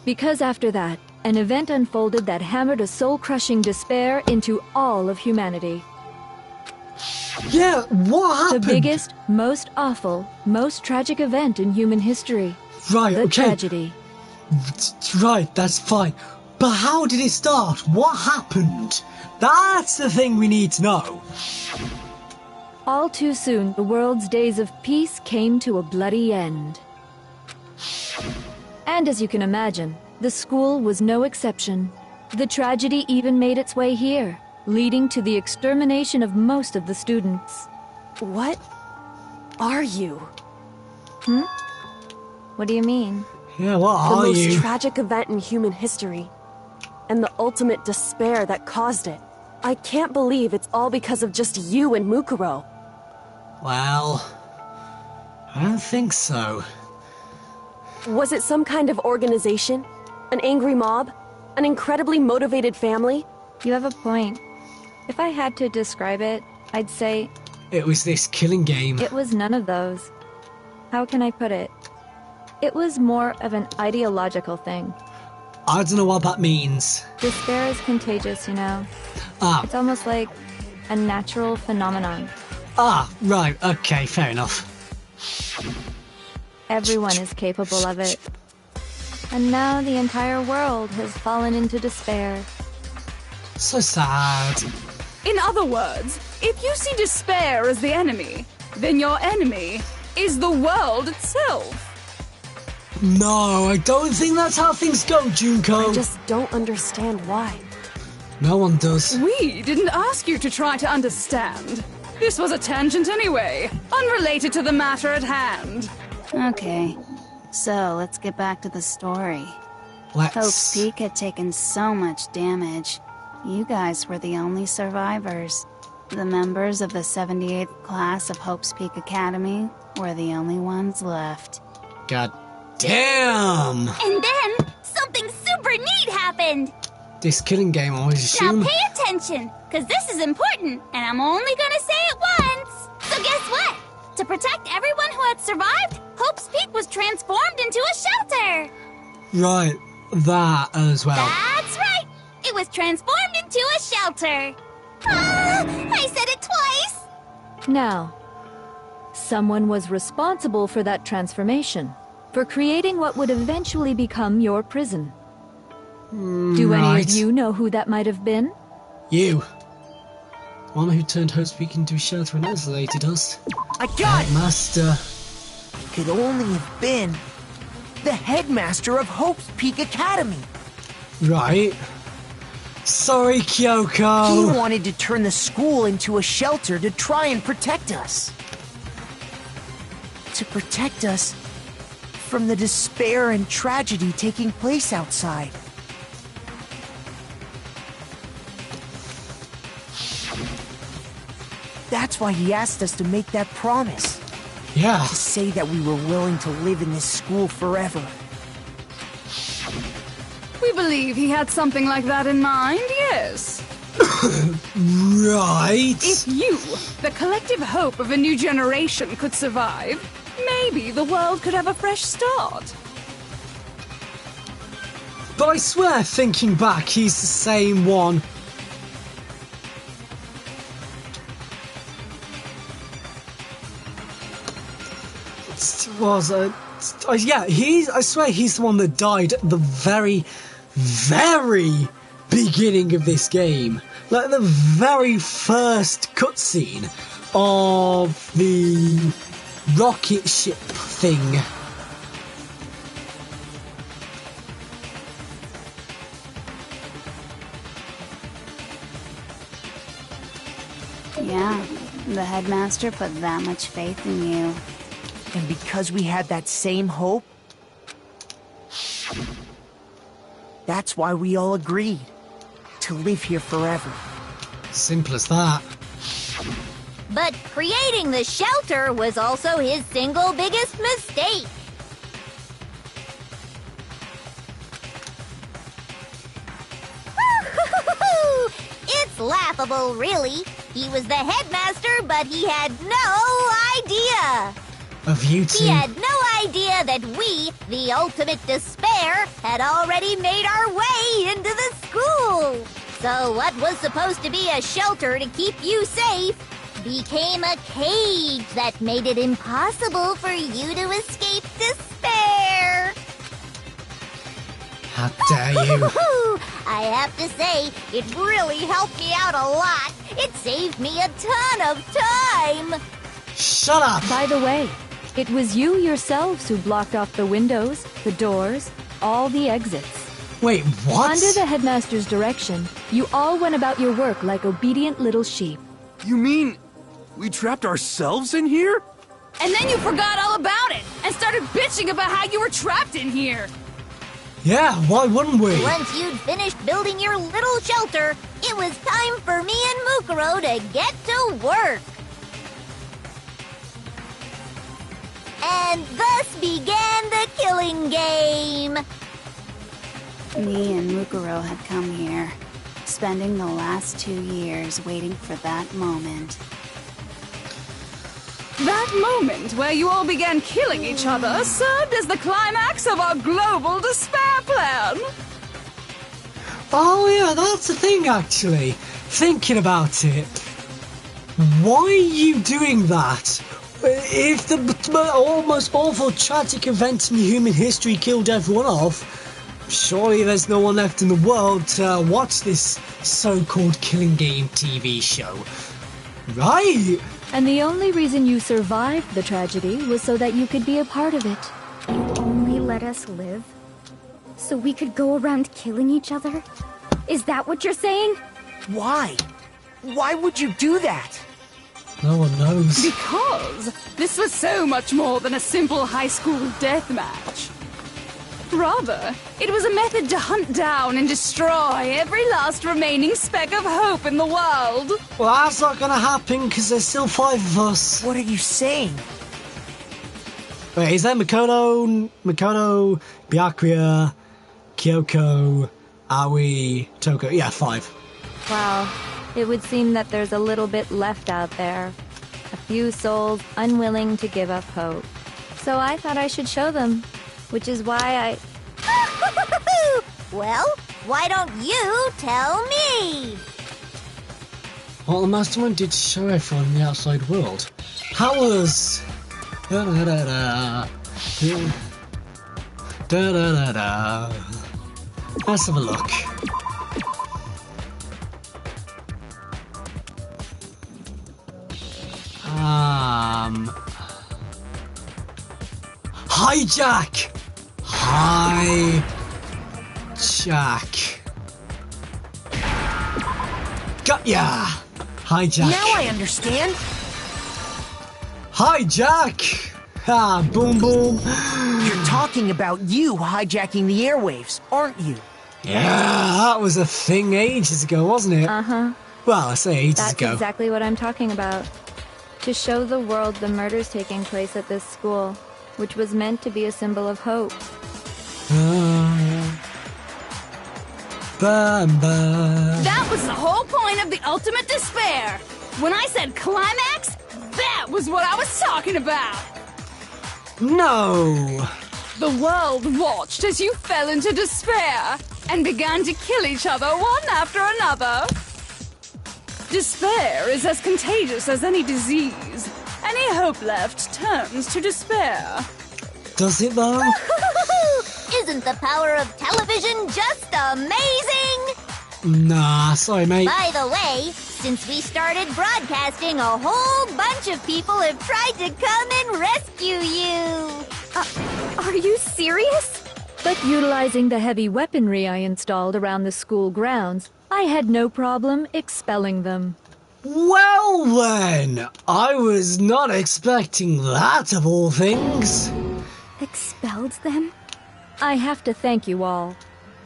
Because after that, an event unfolded that hammered a soul-crushing despair into all of humanity. Yeah, what happened? The biggest, most awful, most tragic event in human history. Right, The okay. tragedy. Right, that's fine. But how did it start? What happened? That's the thing we need to know. All too soon, the world's days of peace came to a bloody end. And as you can imagine, the school was no exception. The tragedy even made its way here, leading to the extermination of most of the students. What are you? What do you mean? Yeah, what The are most you? tragic event in human history. And the ultimate despair that caused it. I can't believe it's all because of just you and Mukuro. Well, I don't think so. Was it some kind of organization? An angry mob? An incredibly motivated family? You have a point. If I had to describe it, I'd say It was this killing game. it was none of those. How can I put it? It was more of an ideological thing. I don't know what that means. Despair is contagious, you know. Ah, It's almost like a natural phenomenon. right, okay, fair enough. Everyone is capable of it. And now the entire world has fallen into despair. So sad. In other words, if you see despair as the enemy, then your enemy is the world itself. No, I don't think that's how things go, Junko. I just don't understand why. No one does. We didn't ask you to try to understand. This was a tangent anyway, unrelated to the matter at hand. Okay. So, let's get back to the story. Let's... Hope's Peak had taken so much damage. You guys were the only survivors. The members of the 78th class of Hope's Peak Academy were the only ones left. God damn! And then, something super neat happened! This killing game, I always assume. Now pay attention, because this is important, and I'm only gonna say it once! So guess what? To protect everyone who had survived, Hope's Peak was transformed into a shelter! Right, that as well. That's right! It was transformed into a shelter! Ah, I said it twice! Now, someone was responsible for that transformation, for creating what would eventually become your prison. Do any right. of you know who that might have been? You. One who turned Hope's Peak into a shelter and isolated us. I got it! Master. Could only have been the headmaster of Hope's Peak Academy. Right. Sorry, Kyoko. He wanted to turn the school into a shelter to try and protect us. To protect us from the despair and tragedy taking place outside. That's why he asked us to make that promise. Yeah. To say that we were willing to live in this school forever. We believe he had something like that in mind, yes. Right. If you, the collective hope of a new generation, could survive, maybe the world could have a fresh start. But I swear, thinking back, he's the same one. Yeah, I swear he's the one that died at the very, very beginning of this game. Like the very first cutscene of the rocket ship thing. Yeah, the headmaster put that much faith in you. And because we had that same hope, that's why we all agreed to live here forever. Simple as that. But creating the shelter was also his single biggest mistake. It's laughable, really. He was the headmaster, but he had no idea. Of you two. He had no idea that we, the ultimate despair, had already made our way into the school. So what was supposed to be a shelter to keep you safe became a cage that made it impossible for you to escape despair. How dare you? I have to say, it really helped me out a lot. It saved me a ton of time. Shut up! By the way, it was you yourselves who blocked off the windows, the doors, all the exits. Wait, what? Under the headmaster's direction, you all went about your work like obedient little sheep. You mean we trapped ourselves in here? And then you forgot all about it and started bitching about how you were trapped in here. Yeah, why wouldn't we? Once you'd finished building your little shelter, it was time for me and Mukuro to get to work. And thus began the killing game. Me and Mukuro had come here, spending the last 2 years waiting for that moment. That moment where you all began killing each other served as the climax of our global despair plan. Oh yeah, that's the thing actually. Thinking about it. Why are you doing that? If the most awful tragic event in human history killed everyone off, surely there's no one left in the world to watch this so-called killing game TV show. Right? And the only reason you survived the tragedy was so that you could be a part of it. You only let us live? So we could go around killing each other? Is that what you're saying? Why? Why would you do that? No one knows. Because this was so much more than a simple high school death match. Rather, it was a method to hunt down and destroy every last remaining speck of hope in the world. Well, that's not gonna happen because there's still 5 of us. What are you saying? Wait, is there Makoto, Byakuya, Kyoko, Aoi, Toko? Yeah, 5. Wow, it would seem that there's a little bit left out there. A few souls unwilling to give up hope. So I thought I should show them, which is why Well, why don't you tell me? Well, the Mastermind did show everyone in the outside world. How was... Let's have a look. Hijack! Hijack. Got ya! Hijack. Now I understand. Hijack! Ah, boom boom. You're talking about you hijacking the airwaves, aren't you? Yeah, that was a thing ages ago, wasn't it? Uh-huh. Well, I say ages That's ago. exactly what I'm talking about. To show the world the murders taking place at this school, which was meant to be a symbol of hope. Bam, bam. That was the whole point of the ultimate despair. When I said climax, that was what I was talking about. No! The world watched as you fell into despair and began to kill each other one after another. Despair is as contagious as any disease. Any hope left turns to despair. Does it though? Isn't the power of television just amazing? Nah, sorry mate. By the way, since we started broadcasting, a whole bunch of people have tried to come and rescue you. Are you serious? But utilizing the heavy weaponry I installed around the school grounds, I had no problem expelling them. Well then, I was not expecting that of all things. Expelled them? I have to thank you all.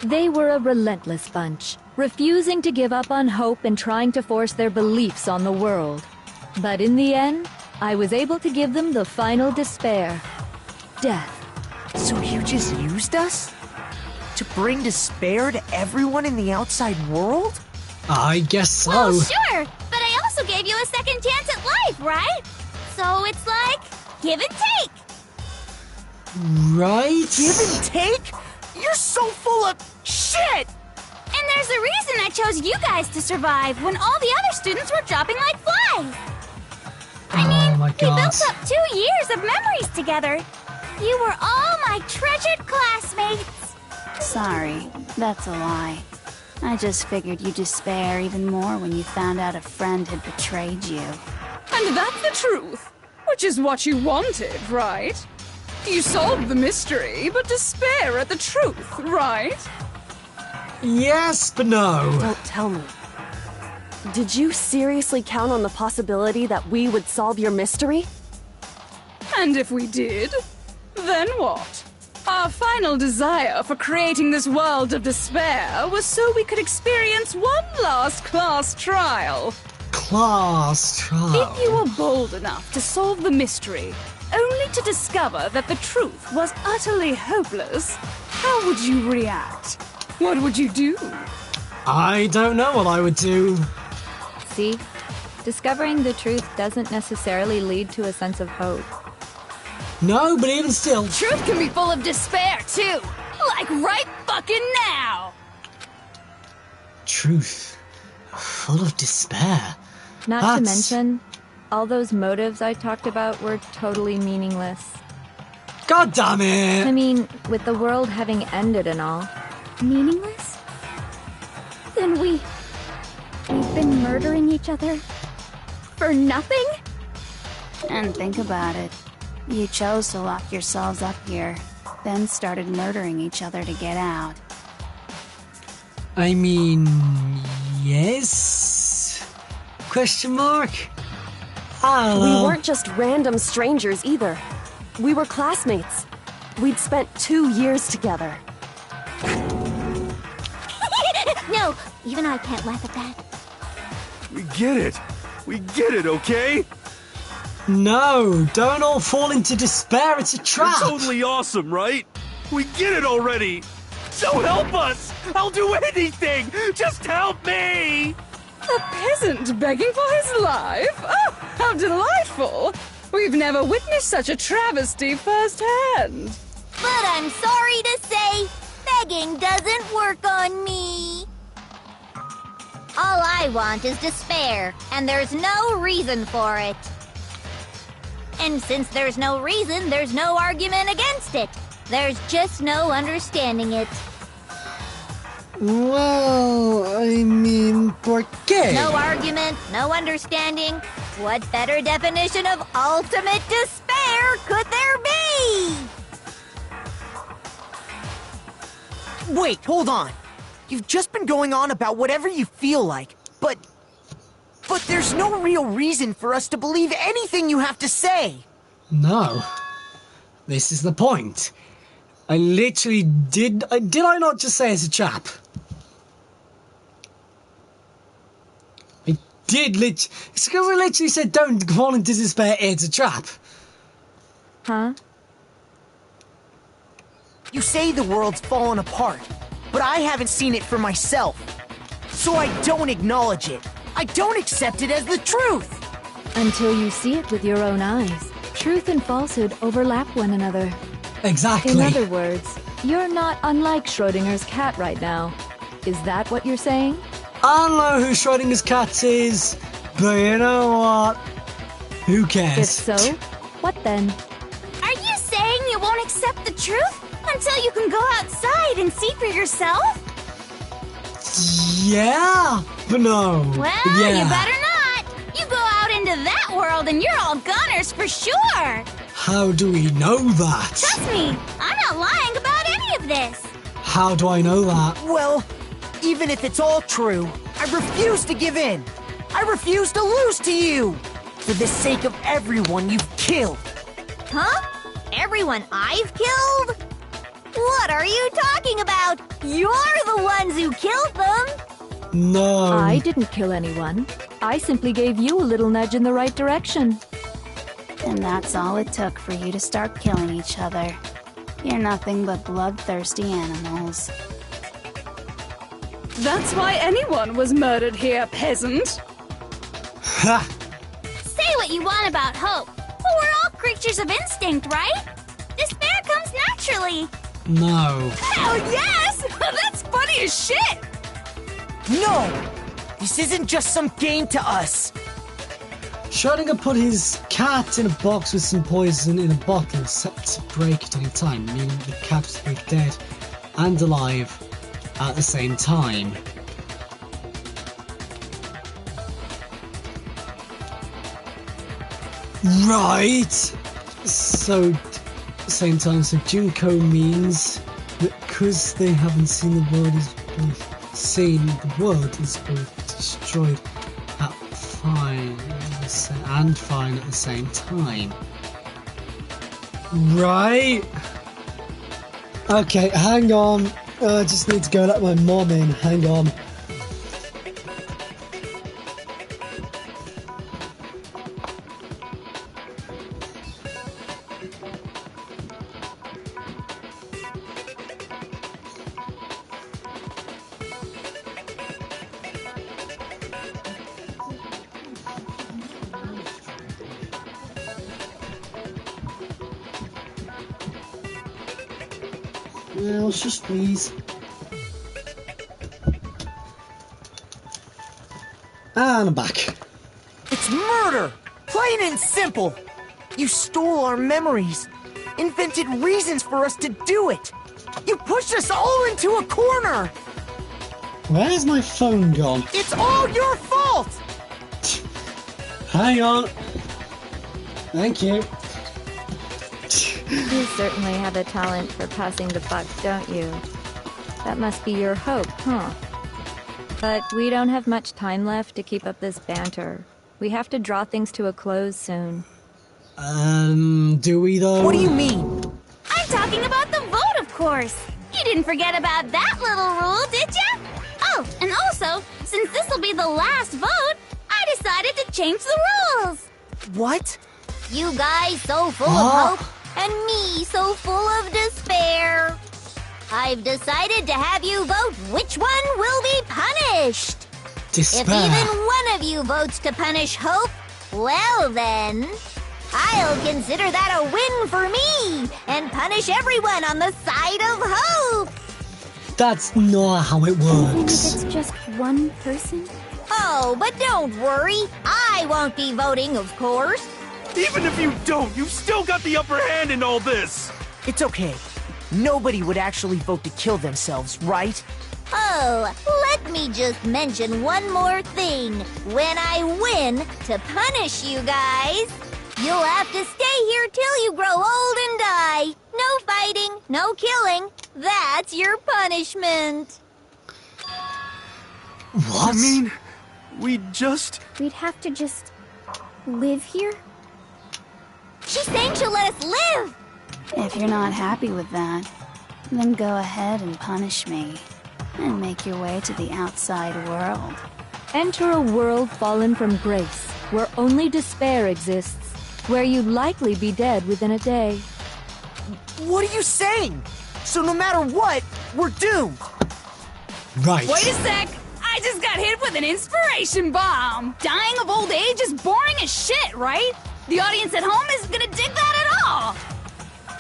They were a relentless bunch, refusing to give up on hope and trying to force their beliefs on the world. But in the end, I was able to give them the final despair. Death. So you just used us? To bring despair to everyone in the outside world? I guess so. Well, sure, but I also gave you a second chance at life, right? So it's like, give and take. Right? Give and take? You're so full of shit! And there's a reason I chose you guys to survive when all the other students were dropping like flies. I mean, oh my we God. built up 2 years of memories together. You were all my treasured classmates. Sorry, that's a lie. I just figured you'd despair even more when you found out a friend had betrayed you. And that's the truth, which is what you wanted, right? You solved the mystery, but despair at the truth, right? Yes, but no. Don't tell me. Did you seriously count on the possibility that we would solve your mystery? And if we did, then what? Our final desire for creating this world of despair was so we could experience one last class trial. Class trial. If you were bold enough to solve the mystery, only to discover that the truth was utterly hopeless, how would you react? What would you do? I don't know what I would do. See? Discovering the truth doesn't necessarily lead to a sense of hope. No, but even still. Truth can be full of despair, too. Like right fucking now. Truth. Full of despair. Not to That's- mention, all those motives I talked about were totally meaningless. God damn it! I mean, with the world having ended and all. Meaningless? Then we've been murdering each other for nothing? And think about it. You chose to lock yourselves up here, then started murdering each other to get out. I mean, yes? Question mark? I don't We know. weren't just random strangers either. We were classmates. We'd spent 2 years together. No, even I can't laugh at that. We get it. We get it, okay? No, don't all fall into despair. It's a You're trap. totally awesome, right? We get it already. So help us. I'll do anything. Just help me. A peasant begging for his life? Oh, how delightful! We've never witnessed such a travesty firsthand. But I'm sorry to say, begging doesn't work on me. All I want is despair, and there's no reason for it. And since there's no reason, there's no argument against it. There's just no understanding it. Well, I mean, ¿por qué? No argument, no understanding. What better definition of ultimate despair could there be? Wait, hold on. You've just been going on about whatever you feel like, but there's no real reason for us to believe anything you have to say. No. This is the point. I literally did I not just say it's a trap? I did it's because I literally said don't fall into despair, it's a trap. Huh? You say the world's fallen apart, but I haven't seen it for myself. So I don't acknowledge it. I don't accept it as the truth. Until you see it with your own eyes. Truth and falsehood overlap one another. Exactly. In other words, you're not unlike Schrodinger's cat right now. Is that what you're saying? I don't know who Schrodinger's cat is, but you know what? Who If cares? so, what then? Are you saying you won't accept the truth until you can go outside and see for yourself? Yeah, but no. Well, yeah. you better not. You go out into that world and you're all goners for sure. How do we know that? Trust me, I'm not lying about any of this. How do I know that? Well, even if it's all true, I refuse to give in. I refuse to lose to you. For the sake of everyone you've killed. Huh? Everyone I've killed? What are you talking about? You're the ones who killed them. No. I didn't kill anyone. I simply gave you a little nudge in the right direction. And that's all it took for you to start killing each other. You're nothing but bloodthirsty animals. That's why anyone was murdered here, peasant. Ha! Say what you want about hope, but we're all creatures of instinct, right? Despair comes naturally. No. Hell yes! That's funny as shit! No! This isn't just some game to us. Schrödinger put his cat in a box with some poison in a bottle set to break at any time, meaning the cat was both dead and alive at the same time. Right! So, same time, so Junko means that because they haven't seen the world is both destroyed at fine and fine at the same time. Right? Okay, hang on. I just need to go let my mom in. Hang on. Well, shush please. And I'm back. It's murder! Plain and simple! You stole our memories, invented reasons for us to do it! You pushed us all into a corner! Where's my phone gone? It's all your fault! Hang on. Thank you. You certainly have a talent for passing the buck, don't you? That must be your hope, huh? But we don't have much time left to keep up this banter. We have to draw things to a close soon. Do we though? What do you mean? I'm talking about the vote, of course. You didn't forget about that little rule, did ya? Oh, and also, since this will be the last vote, I decided to change the rules. What? You guys so full of hope, and me so full of despair. I've decided to have you vote which one will be punished. Despair. If even one of you votes to punish Hope, well then, I'll consider that a win for me and punish everyone on the side of Hope. That's not how it Even if works. it's just one person? Oh, but don't worry. I won't be voting, of course. Even if you don't, you've still got the upper hand in all this! It's okay. Nobody would actually vote to kill themselves, right? Oh, let me just mention one more thing. When I win to punish you guys, you'll have to stay here till you grow old and die. No fighting, no killing. That's your punishment. What? I mean, we'd We'd have to just live here? She's saying she'll let us live. If you're not happy with that, then go ahead and punish me. And make your way to the outside world. Enter a world fallen from grace, where only despair exists, where you'd likely be dead within a day. What are you saying? So no matter what, we're doomed. Right. Wait a sec! I just got hit with an inspiration bomb! Dying of old age is boring as shit, right? The audience at home isn't gonna dig that at all!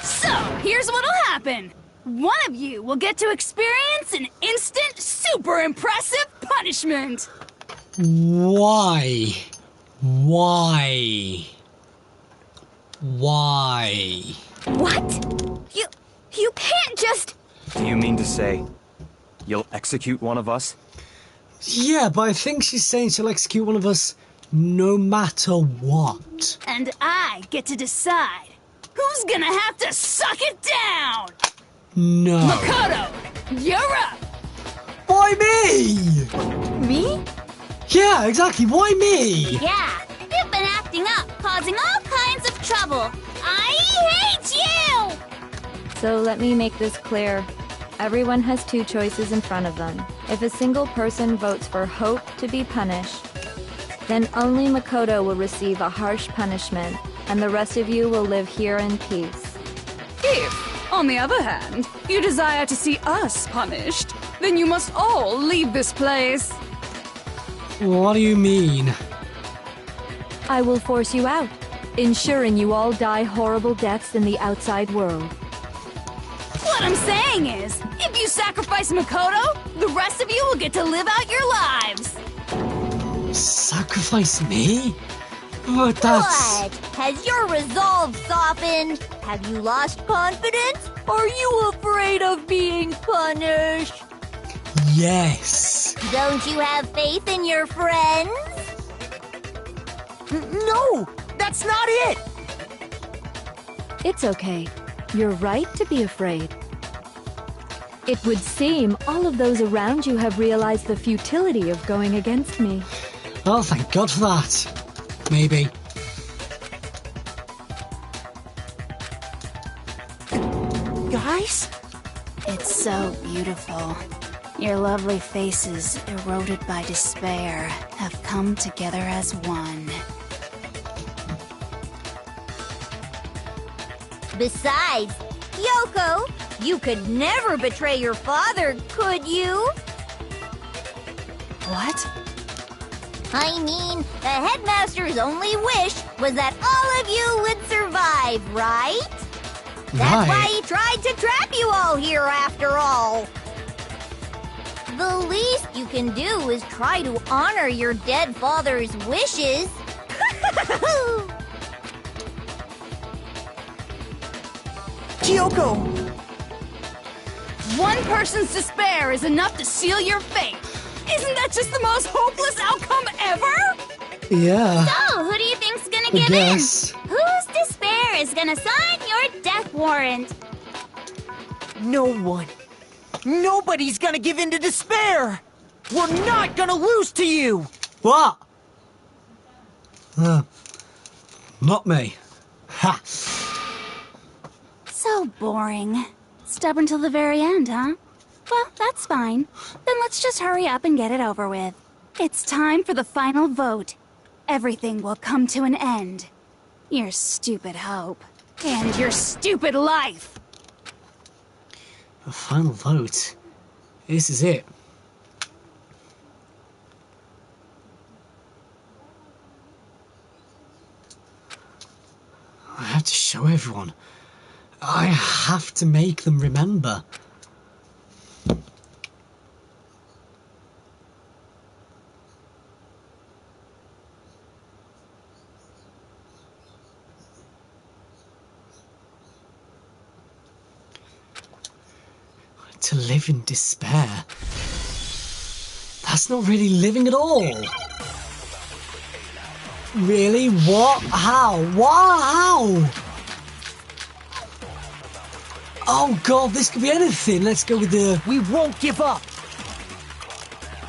So, here's what'll happen. One of you will get to experience an instant, super impressive punishment! Why? Why? Why? What? You can't just... Do you mean to say you'll execute one of us? Yeah, but I think she's saying she'll execute one of us no matter what. And I get to decide who's gonna have to suck it down! No. Makoto, you're up! Why me? Me? Yeah, exactly. Why me? Yeah, you've been acting up, causing all kinds of trouble. I hate you! So let me make this clear. Everyone has two choices in front of them. If a single person votes for Hope to be punished, then only Makoto will receive a harsh punishment, and the rest of you will live here in peace. If, on the other hand, you desire to see us punished, then you must all leave this place. What do you mean? I will force you out, ensuring you all die horrible deaths in the outside world. What I'm saying is, if you sacrifice Makoto, the rest of you will get to live out your lives. Sacrifice me? Oh, that's... What? Has your resolve softened? Have you lost confidence? Are you afraid of being punished? Yes. Don't you have faith in your friends? No, that's not it. It's okay. You're right to be afraid. It would seem all of those around you have realized the futility of going against me. Oh, thank God for that. Maybe. Guys? It's so beautiful. Your lovely faces, eroded by despair, have come together as one. Besides, Yoko, you could never betray your father, could you? What? I mean, the headmaster's only wish was that all of you would survive, right? That's why he tried to trap you all here after all. The least you can do is try to honor your dead father's wishes. Kyoko! One person's despair is enough to seal your fate. Isn't that just the most hopeless outcome ever? Yeah. So, who do you think's gonna I give guess. in? Whose despair is gonna sign your death warrant? No one. Nobody's gonna give in to despair! We're not gonna lose to you! What? Not me. Ha! So boring. Stubborn till the very end, huh? Well, that's fine. Then let's just hurry up and get it over with. It's time for the final vote. Everything will come to an end. Your stupid hope. And your stupid life! The final vote. This is it. I have to show everyone. I have to make them remember. To live in despair. That's not really living at all. Really? What? How? What? How? Oh god, this could be anything. Let's go with the... We won't give up.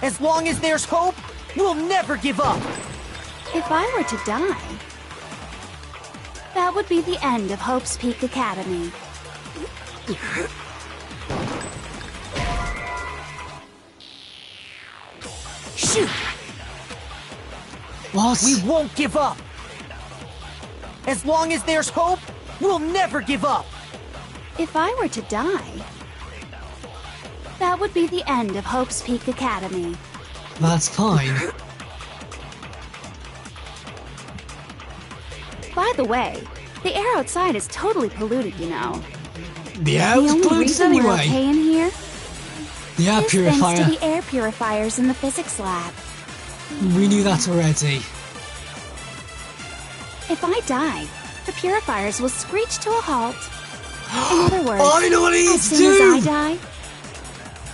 As long as there's hope, we'll never give up. If I were to die, that would be the end of Hope's Peak Academy. Shoot! What? We won't give up. As long as there's hope, we'll never give up. If I were to die, that would be the end of Hope's Peak Academy. That's fine. By the way, the air outside is totally polluted, you know. The air The was only polluted reason we're anyway. okay in here The air is purifier. thanks to the air purifiers in the physics lab. We knew that already. If I die, the purifiers will screech to a halt. In other words, I know what he as needs to soon as do! I die,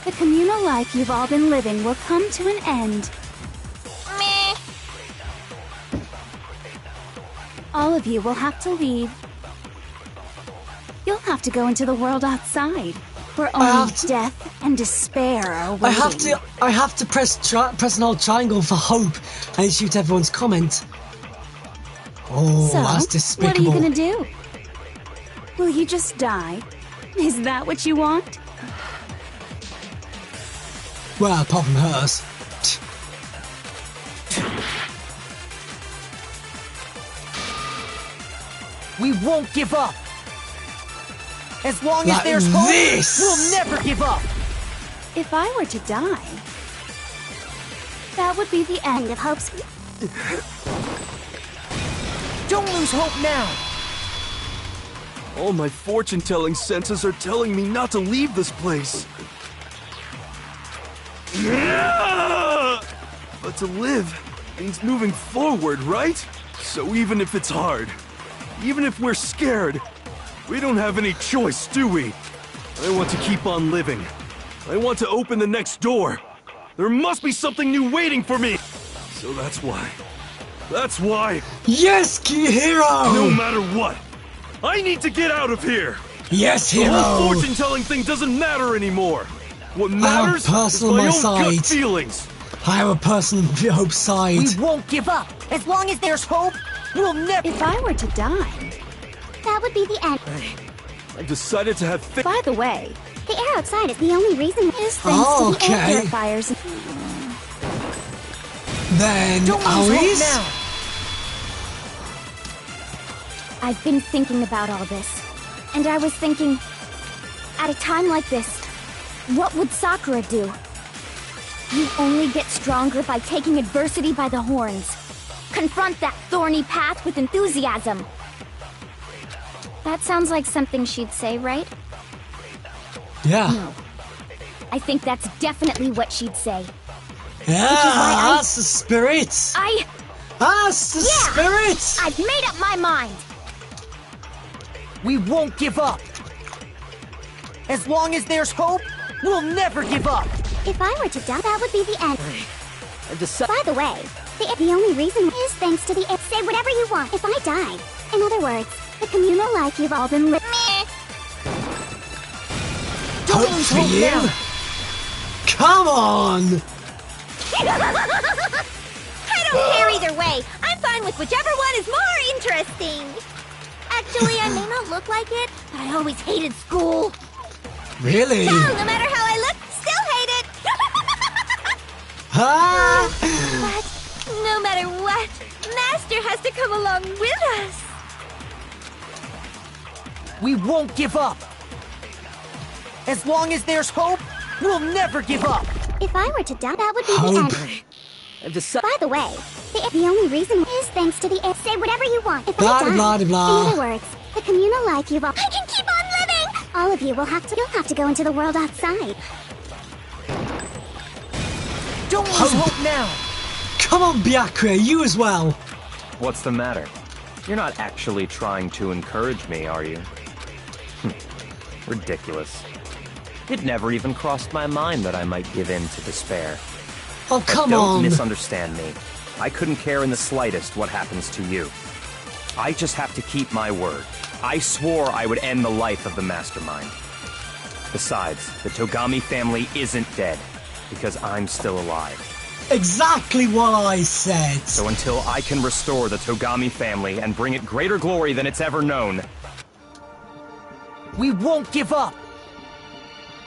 the communal life you've all been living will come to an end. Meh. All of you will have to leave. You'll have to go into the world outside, where only have to- death and despair are waiting. I have to press an old triangle for hope and shoot everyone's comment. Oh, So, that's what are despicable. you gonna do? Will you just die? Is that what you want? Well, apart from hers. We won't give up. As long as Like there's hope, this. we'll never give up. If I were to die, that would be the end of Hope's... Don't lose hope now. All my fortune-telling senses are telling me not to leave this place. But to live means moving forward, right? So even if it's hard, even if we're scared, we don't have any choice, do we? I want to keep on living. I want to open the next door. There must be something new waiting for me. So that's why. Yes, hero! No matter what, I need to get out of here. Yes, The hero! whole fortune-telling thing doesn't matter anymore. What matters is person on my my own side. gut feelings. I have a person on Hope's side. We won't give up. As long as there's hope, we'll never... If I were to die... That would be the end. I decided to have faith. By the way, The air outside is the only reason. is thanks to the air Okay. purifiers. Then, Don't lose hope Alice? now. I've been thinking about all this. And I was thinking, at a time like this, what would Sakura do? You only get stronger by taking adversity by the horns. Confront that thorny path with enthusiasm. That sounds like something she'd say, right? Yeah. No. I think that's definitely what she'd say. Yeah, why I- that's the spirit. That's the spirit. I've made up my mind! We won't give up. As long as there's hope, we'll never give up. If I were to die, that would be the end. I decide... By the way, the only reason is thanks to the air. Say whatever you want. If I die, in other words, the communal life you've all been living. Hope lose for hope you. now. Come on. I don't care either way! I'm fine fine with whichever one is more interesting. Actually, I may not look like it, but I always hated school. Really? So, no matter how I look, still hate it. Ah! But no matter what, Master has to come along with us. We won't give up. As long as there's hope, we'll never give up. If I were to die, that would be Hope. the end. By the way, the only reason is thanks to the say whatever you want. If Blah, I die, blah, blah. in other words, the communal life you've all I can keep on living. All of you will you'll have to go into the world outside. Don't lose hope now. Come on, Byakuya, you as well. What's the matter? You're not actually trying to encourage me, are you? Ridiculous. It never even crossed my mind that I might give in to despair. Oh, come Don't on. misunderstand me. I couldn't care in the slightest what happens to you. I just have to keep my word. I swore I would end the life of the Mastermind. Besides, the Togami family isn't dead, because I'm still alive. Exactly what I said. So until I can restore the Togami family and bring it greater glory than it's ever known, We won't give up.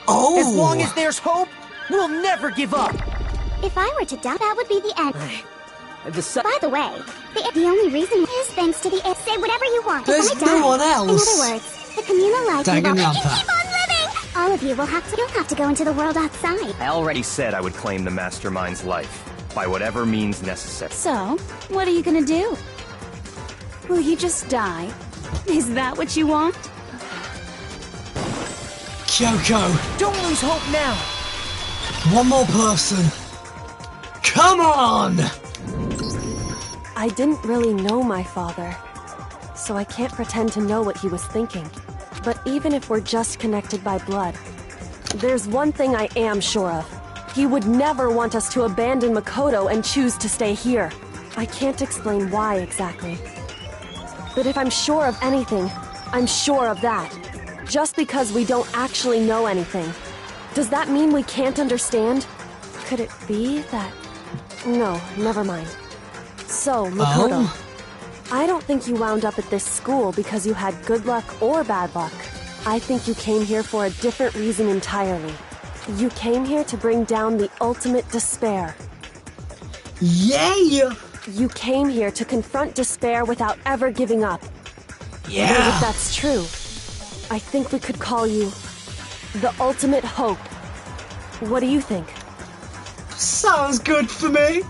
Oh! As long as there's hope, we'll never give up. If I were to die, that would be the end. The By the way, the only reason is thanks to the say whatever you want. There's if I no die, one else. In other words, the communal life you've all I Danganronpa. can keep on living. All of you you'll have to go into the world outside. I already said I would claim the Mastermind's life, by whatever means necessary. So, what are you gonna do? Will you just die? Is that what you want? Kyoko, Don't lose hope now. one more person. Come on! I didn't really know my father, so I can't pretend to know what he was thinking. But even if we're just connected by blood, there's one thing I am sure of. He would never want us to abandon Makoto and choose to stay here. I can't explain why exactly. But if I'm sure of anything, I'm sure of that. Just because we don't actually know anything. Does that mean we can't understand? Could it be that... No, never mind. So, Makoto, I don't think you wound up at this school because you had good luck or bad luck. I think you came here for a different reason entirely. You came here to bring down the ultimate despair. Yeah! You came here to confront despair without ever giving up. And if Yeah! that's true, I think we could call you the ultimate hope. What do you think? Sounds good for me.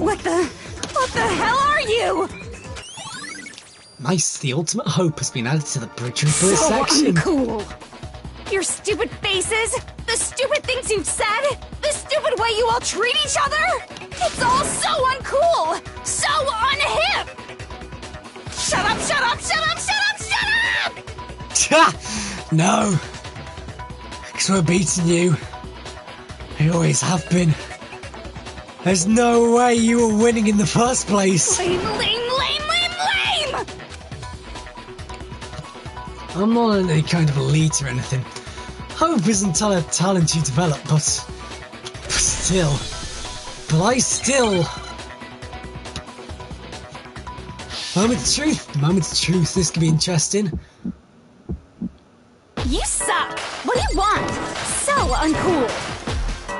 What the hell are you? Nice, the ultimate hope has been added to the Bridge Reaper So section. uncool. Your stupid faces, the stupid things you've said, the stupid way you all treat each other. It's all so uncool, so unhip. Shut up, shut up, shut up, shut up, shut up! Ha! No. Because we're beating you. We always have been. There's no way you were winning in the first place. Lame, lame, lame, lame, lame! I'm not any kind of elite or anything. Hope isn't a talent you develop, but still. But I still. Moment of truth. Moment of truth. This could be interesting. You suck! What do you want? So uncool!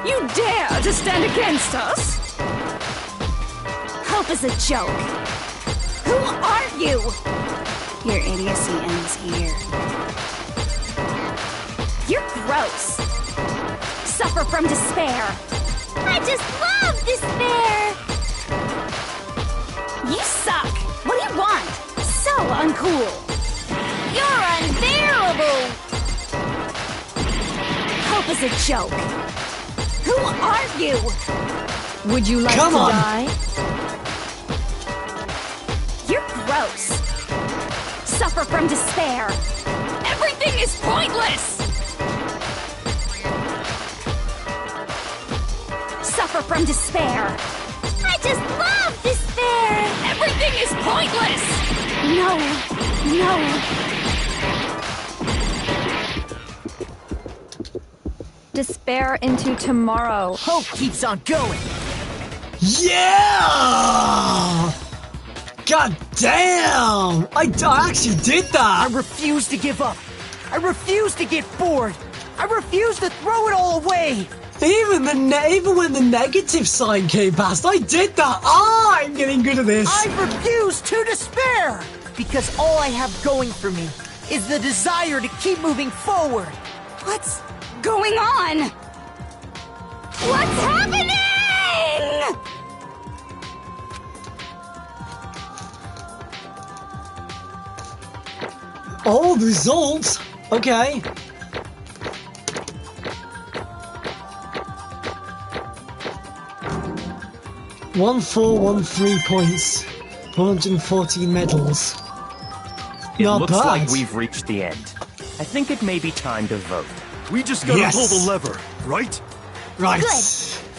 You dare to stand against us? Hope is a joke. Who are you? Your idiocy ends here. You're gross. Suffer from despair. I just love despair. You suck. What do you want? So uncool. You're unbearable. Hope is a joke. Who are you? Would you like Come to on. die? You're gross. Suffer from despair. Everything is pointless. Suffer from despair. I just love despair. Everything is pointless. No, no. Despair into tomorrow. Hope keeps on going. Yeah! God damn! I actually did that! I refuse to give up. I refuse to get bored. I refuse to throw it all away. Even when the negative sign came past, I did that! Ah, I'm getting good at this! I refuse to despair! Because all I have going for me is the desire to keep moving forward. What's going on? What's happening? Oh, the results! Okay. $1,413 points. 114 medals. It Not looks bad. like we've reached the end. I think it may be time to vote. We just gotta Yes. pull the lever, right? Right. Good.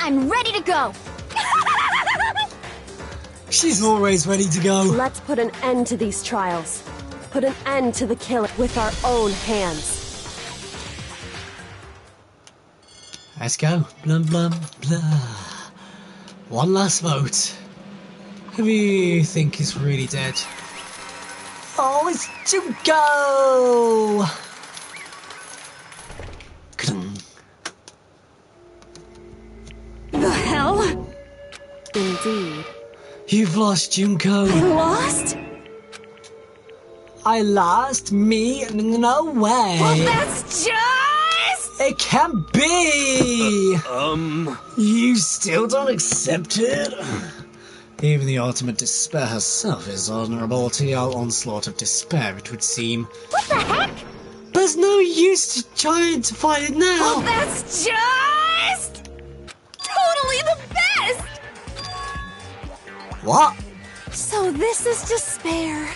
I'm ready to go. She's always ready to go. Let's put an end to these trials. Put an end to the killing with our own hands. Let's go. Blah, blah, blah. One last vote. Who do you think is really dead? Oh, it's Junko! The hell? Indeed. You've lost, Junko. Lost? I lost? Me? No way. Well, that's just... It can't be! You still don't accept it? Even the ultimate despair herself is vulnerable to the onslaught of despair, it would seem. What the heck? There's no use to trying to fight it now! Well, that's just... totally the best! What? So this is despair.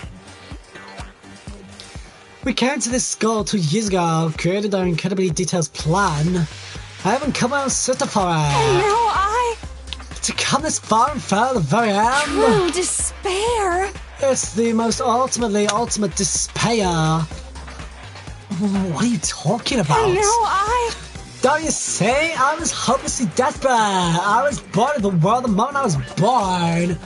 We came to this school 2 years ago, created our incredibly detailed plan. I haven't come out certified. And now I... To come this far and fail at the very end. True despair. It's the most ultimate despair. What are you talking about? And now I... Don't you see? I was hopelessly desperate. I was bored of the world the moment I was born.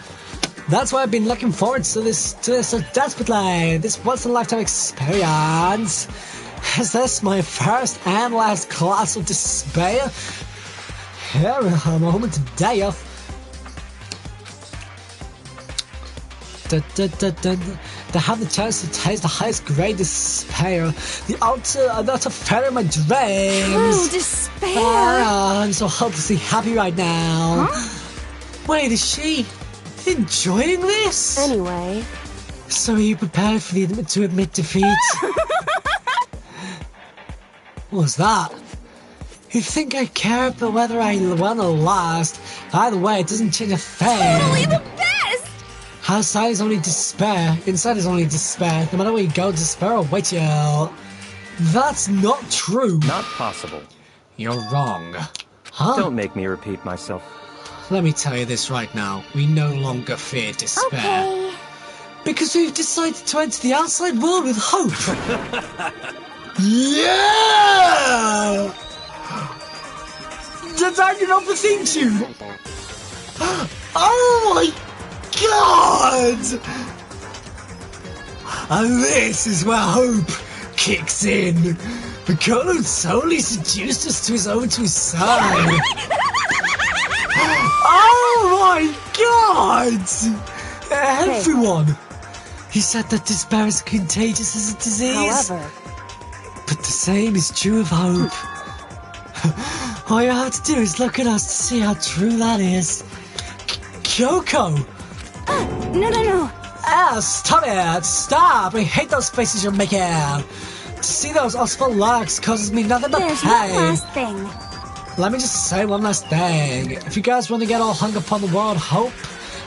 That's why I've been looking forward to this so desperately. This once-in-a-lifetime experience. Is this my first and last class of despair? Here, a moment of death. To have the chance to taste the highest grade despair, the utter failure of my dreams. True despair. I'm so hopelessly happy right now. Huh? Wait, is she enjoying this? Anyway, So are you prepared for to admit defeat? What was that? You think I care about whether I won or lost? Either way, it doesn't change a thing. Totally the best! Outside is only despair. Inside is only despair. No matter where you go, despair will wait you. That's not true. Not possible. You're wrong. Huh? Don't make me repeat myself. Let me tell you this right now. We no longer fear despair. Okay. Because we've decided to enter the outside world with hope. Yeah! The Danganronpa theme tune. Oh my god! And this is where hope kicks in. The Colonel solely seduced us to his own two side. Oh my god! Everyone! He said that despair is contagious as a disease. however, But the same is true of hope. All you have to do is look at us to see how true that is. Kyoko! No. Ah, stop it! Stop! I hate those faces you're making! To see those awful locks causes me nothing but There's one pain. last thing. Let me just say one last thing. If you guys want to get all hung upon the word hope,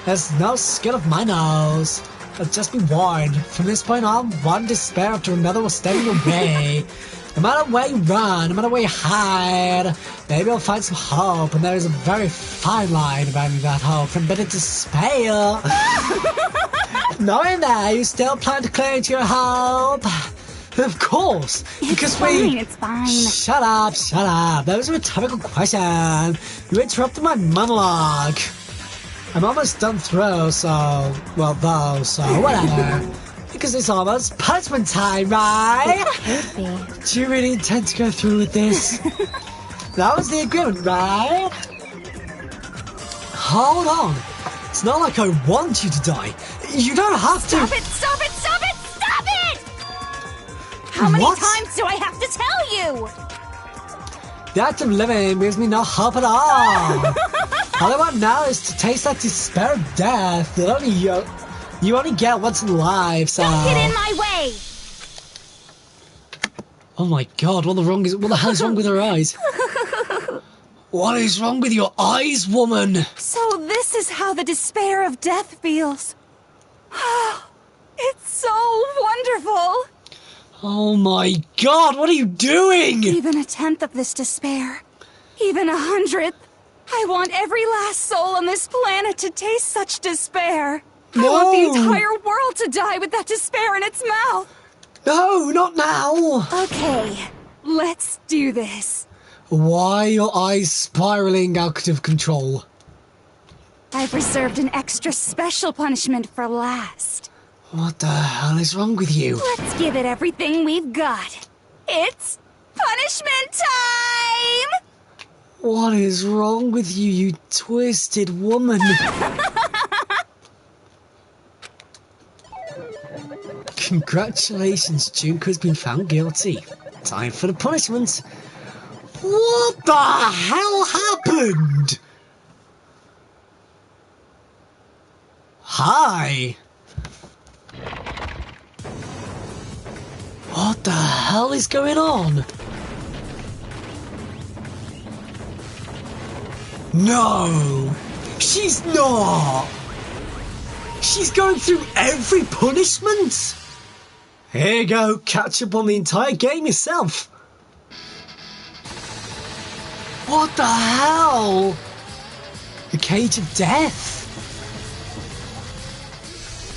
there's no skin of my nose. But just be warned, from this point on, one despair after another will stand in your way. No matter where you run, no matter where you hide, maybe you'll find some hope, and there is a very fine line around that hope from bitter despair. Knowing that, you still plan to cling to your hope? Of course, because It's fine. Shut up. That was a rhetorical question. You interrupted my monologue. I'm almost done through, so... Well, though, so whatever. Because it's almost punishment time, right? Do you really intend to go through with this? That was the agreement, right? Hold on. It's not like I want you to die. You don't have to... Stop it! Stop it! Stop it! Stop it! How many times do I have to tell you? The act of living gives me no hope at all. All I want now is to taste that despair of death that only you only get once in life, so... Don't get in my way! Oh my god, what the hell is wrong with her eyes? What is wrong with your eyes, woman? So this is how the despair of death feels. It's so wonderful! Oh my god, what are you doing? Even a tenth of this despair, even 100th. I want every last soul on this planet to taste such despair. No. I want the entire world to die with that despair in its mouth. No, not now. Okay, let's do this. Why are your eyes spiraling out of control? I've reserved an extra special punishment for last. What the hell is wrong with you? Let's give it everything we've got. It's punishment time! What is wrong with you, you twisted woman? Congratulations, Junko's been found guilty. Time for the punishment. What the hell happened? Hi. What the hell is going on? No, she's not. She's going through every punishment. Here you go, catch up on the entire game yourself. What the hell? The Cage of Death.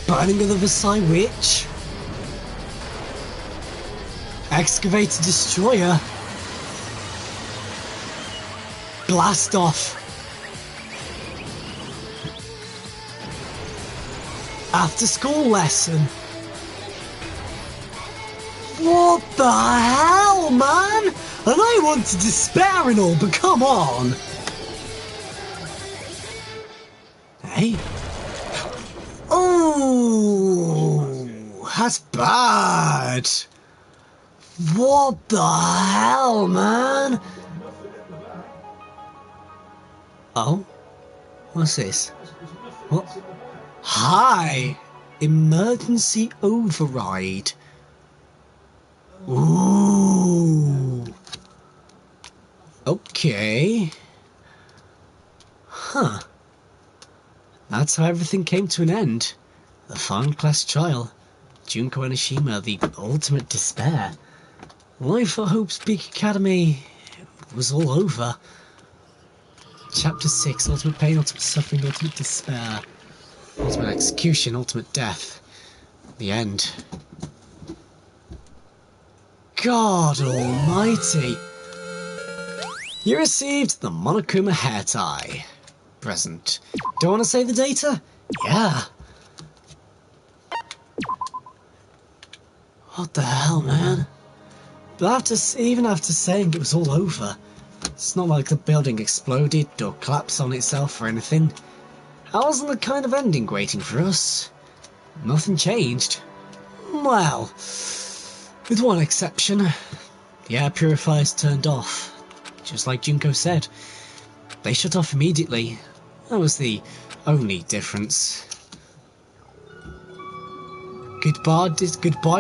Burning of the Versailles Witch. Excavator Destroyer. Blast Off. After School Lesson. What the hell, man? And I want to despair and all, but come on. Hey. Oh, that's bad. What the hell, man? Oh? What's this? What? Hi! Emergency override. Ooh. Okay. Huh. That's how everything came to an end. The final class trial. Junko Enoshima, the ultimate despair. Life at Hope's Peak Academy was all over. Chapter 6, Ultimate Pain, Ultimate Suffering, Ultimate Despair. Ultimate Execution, Ultimate Death. The end. God almighty! You received the Monokuma hair tie. Present. Don't want to save the data? Yeah. What the hell, man? But even after saying it was all over, it's not like the building exploded or collapsed on itself or anything. That wasn't the kind of ending waiting for us. Nothing changed. Well, with one exception. The air purifiers turned off. Just like Junko said. They shut off immediately. That was the only difference. Goodbye,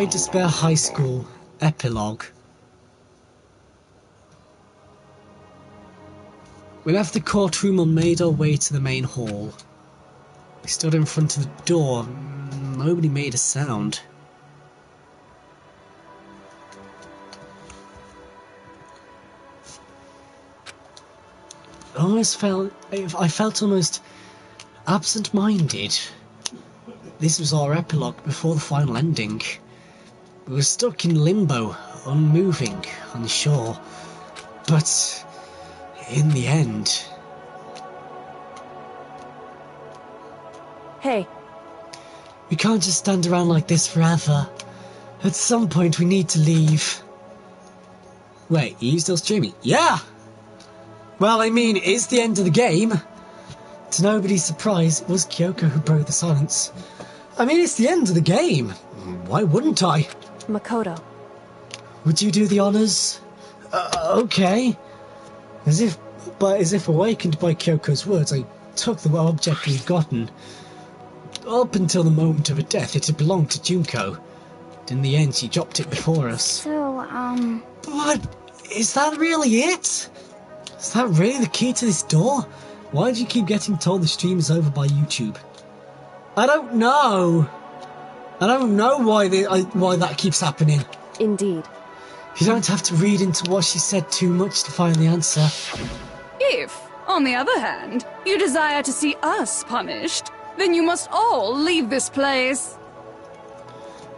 Despair High School. Epilogue. We left the courtroom and made our way to the main hall. We stood in front of the door. Nobody made a sound. I felt almost absent-minded. This was our epilogue before the final ending. We were stuck in limbo, unmoving, unsure. But in the end, Hey, We can't just stand around like this forever. At some point we need to leave. Wait, are you still streaming? Yeah! Well, I mean, it's the end of the game. To nobody's surprise, it was Kyoko who broke the silence. I mean, it's the end of the game. Why wouldn't I? Makoto. Would you do the honors? Okay. As if awakened by Kyoko's words, I took the object we'd gotten. Up until the moment of her death, it had belonged to Junko. In the end, she dropped it before us. So, But is that really it? Is that really the key to this door? Why do you keep getting told the stream is over by YouTube? I don't know. I don't know why that keeps happening. Indeed. You don't have to read into what she said too much to find the answer. If, on the other hand, you desire to see us punished, then you must all leave this place.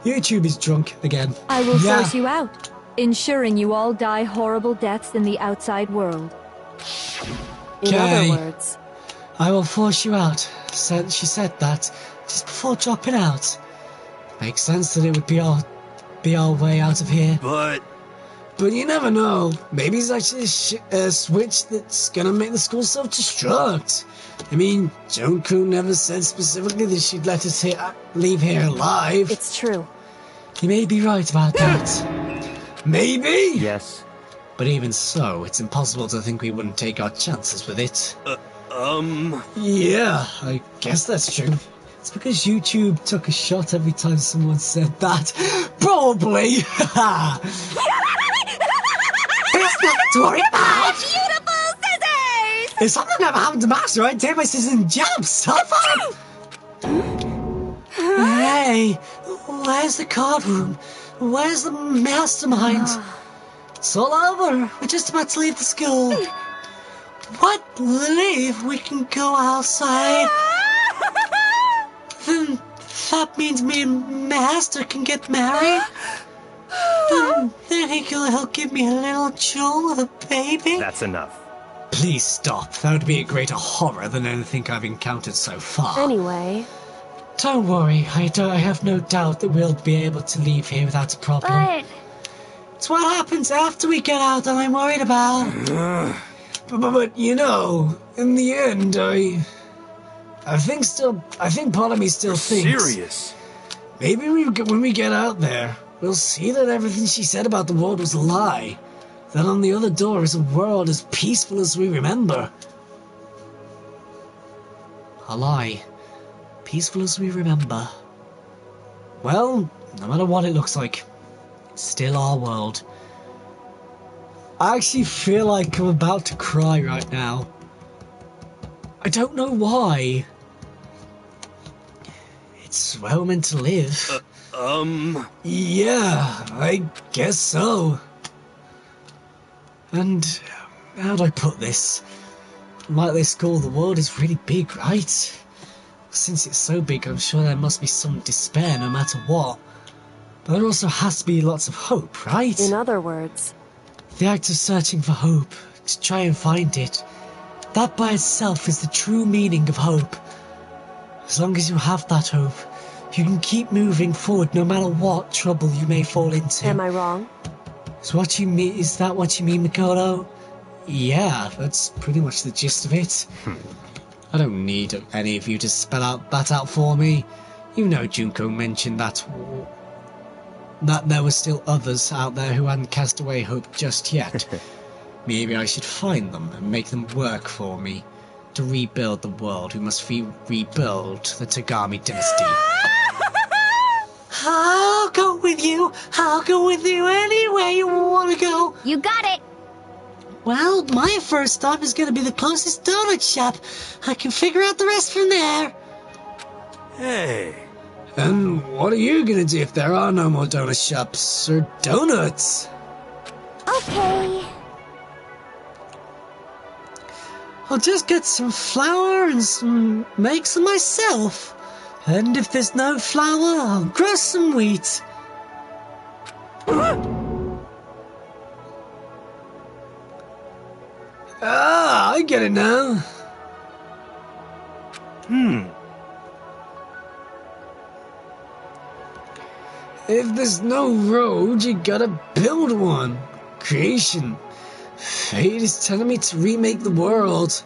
YouTube is drunk again. I will force you out, ensuring you all die horrible deaths in the outside world. In other words, I will force you out. She said that just before dropping out. Makes sense that it would be our way out of here. But you never know. Maybe it's actually a switch that's gonna make the school self-destruct. I mean, Junko never said specifically that she'd let us leave here alive. it's true. You may be right about that. Maybe? Yes. But even so, it's impossible to think we wouldn't take our chances with it. Yeah, I guess that's true. It's because YouTube took a shot every time someone said that. Probably! There's nothing to worry about! Beautiful scissors! If something ever happened to Master, I'd take my scissors and jab. Stop it! Hey, where's the card room? Where's the mastermind? It's all over. We're just about to leave the school. What? Leave? We can go outside. Then that means me and Master can get married. Then he'll give me a little jewel with a baby. That's enough. Please stop. That would be a greater horror than anything I've encountered so far. Anyway, Don't worry. I have no doubt that we'll be able to leave here without a problem. but It's what happens after we get out that I'm worried about. But you know, in the end, I think part of me still thinks serious. maybe when we get out there, we'll see that everything she said about the world was a lie. That on the other door is a world as peaceful as we remember. A lie. Peaceful as we remember. Well, no matter what it looks like, it's still our world. I actually feel like I'm about to cry right now. I don't know why. It's where we're meant to live. Yeah, I guess so. And how do I put this? Like this school, the world is really big, right? Since it's so big, I'm sure there must be some despair no matter what. But there also has to be lots of hope, right? in other words, The act of searching for hope, to try and find it, that by itself is the true meaning of hope. As long as you have that hope, you can keep moving forward no matter what trouble you may fall into. am I wrong? Is that what you mean, Makoto? Yeah, that's pretty much the gist of it. I don't need any of you to spell that out for me. You know Junko mentioned that there were still others out there who hadn't cast away hope just yet. Maybe I should find them and make them work for me. To rebuild the world, we must rebuild the Tagami dynasty. I'll go with you. I'll go with you anywhere you want to go. you got it. Well, my first stop is going to be the closest donut shop. I can figure out the rest from there. Hey. And what are you going to do if there are no more donut shops or donuts? Okay. I'll just get some flour and make some myself. And if there's no flour, I'll grow some wheat. Ah, I get it now. If there's no road, you gotta build one. Creation. Fate is telling me to remake the world.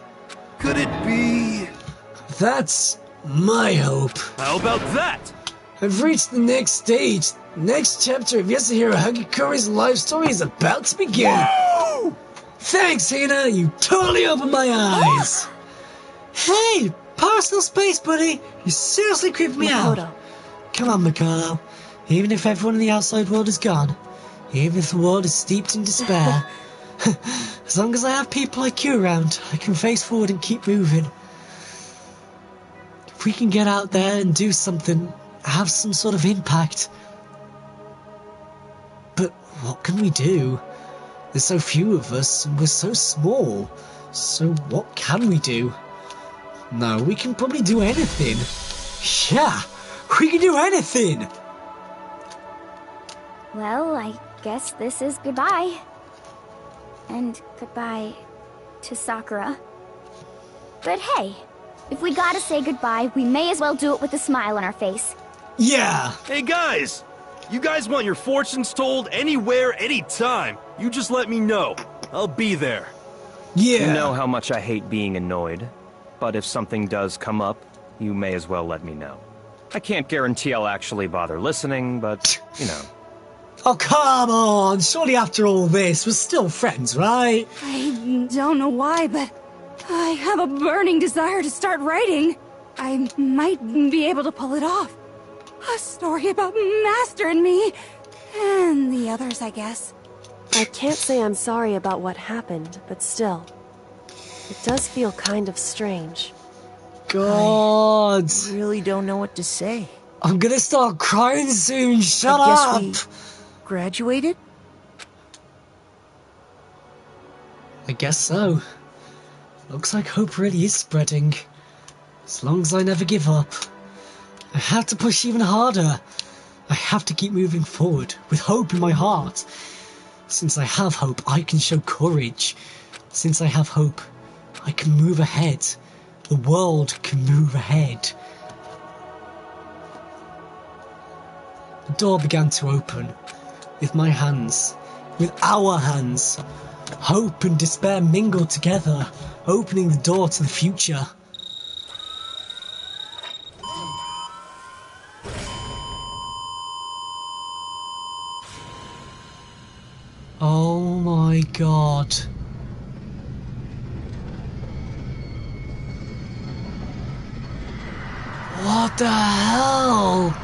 Could it be... That's my hope. How about that? I've reached the next stage. The next chapter of Yasuhiro Hagikuri's life story is about to begin. Woo! Thanks, Hina. You totally opened my eyes. Hey, personal space, buddy. You seriously creeped me out. Come on, Mikado. Even if everyone in the outside world is gone, even if the world is steeped in despair, as long as I have people like you around, I can face forward and keep moving. If we can get out there and do something, have some sort of impact. But what can we do? There's so few of us, and we're so small. So what can we do? No, we can probably do anything. Yeah, we can do anything! Well, I guess this is goodbye. And goodbye to Sakura. But hey, if we gotta say goodbye, we may as well do it with a smile on our face. Yeah! Hey guys! You guys want your fortunes told anywhere, anytime. You just let me know. I'll be there. Yeah! You know how much I hate being annoyed. But if something does come up, you may as well let me know. I can't guarantee I'll actually bother listening, but, you know. Oh, come on! Surely after all this, we're still friends, right? I don't know why, but I have a burning desire to start writing. I might be able to pull it off. A story about Master and me. And the others, I guess. I can't say I'm sorry about what happened, but still. It does feel kind of strange. God! I really don't know what to say. I'm gonna start crying soon, shut I up! guess we graduated? I guess so. Looks like hope really is spreading. As long as I never give up. I have to push even harder. I have to keep moving forward, with hope in my heart. Since I have hope, I can show courage. Since I have hope, I can move ahead. The world can move ahead. The door began to open. With my hands. With our hands. Hope and despair mingled together, opening the door to the future. Oh my god. What the hell?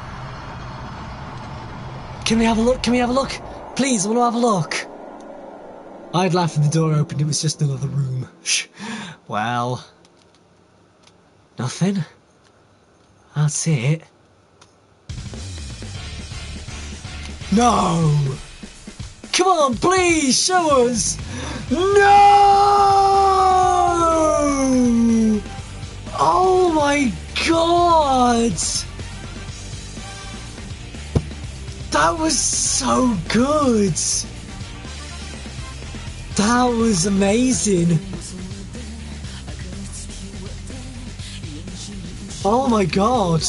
Can we have a look? Can we have a look? Please, I want to have a look. I'd laugh if the door opened, it was just another room. Well. Nothing? That's it? No! Come on, please, show us! No! Oh my god! That was so good! That was amazing! Oh my god!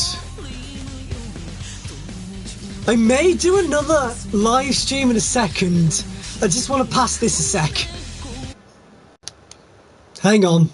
I may do another live stream in a second. I just want to pass this a sec. Hang on.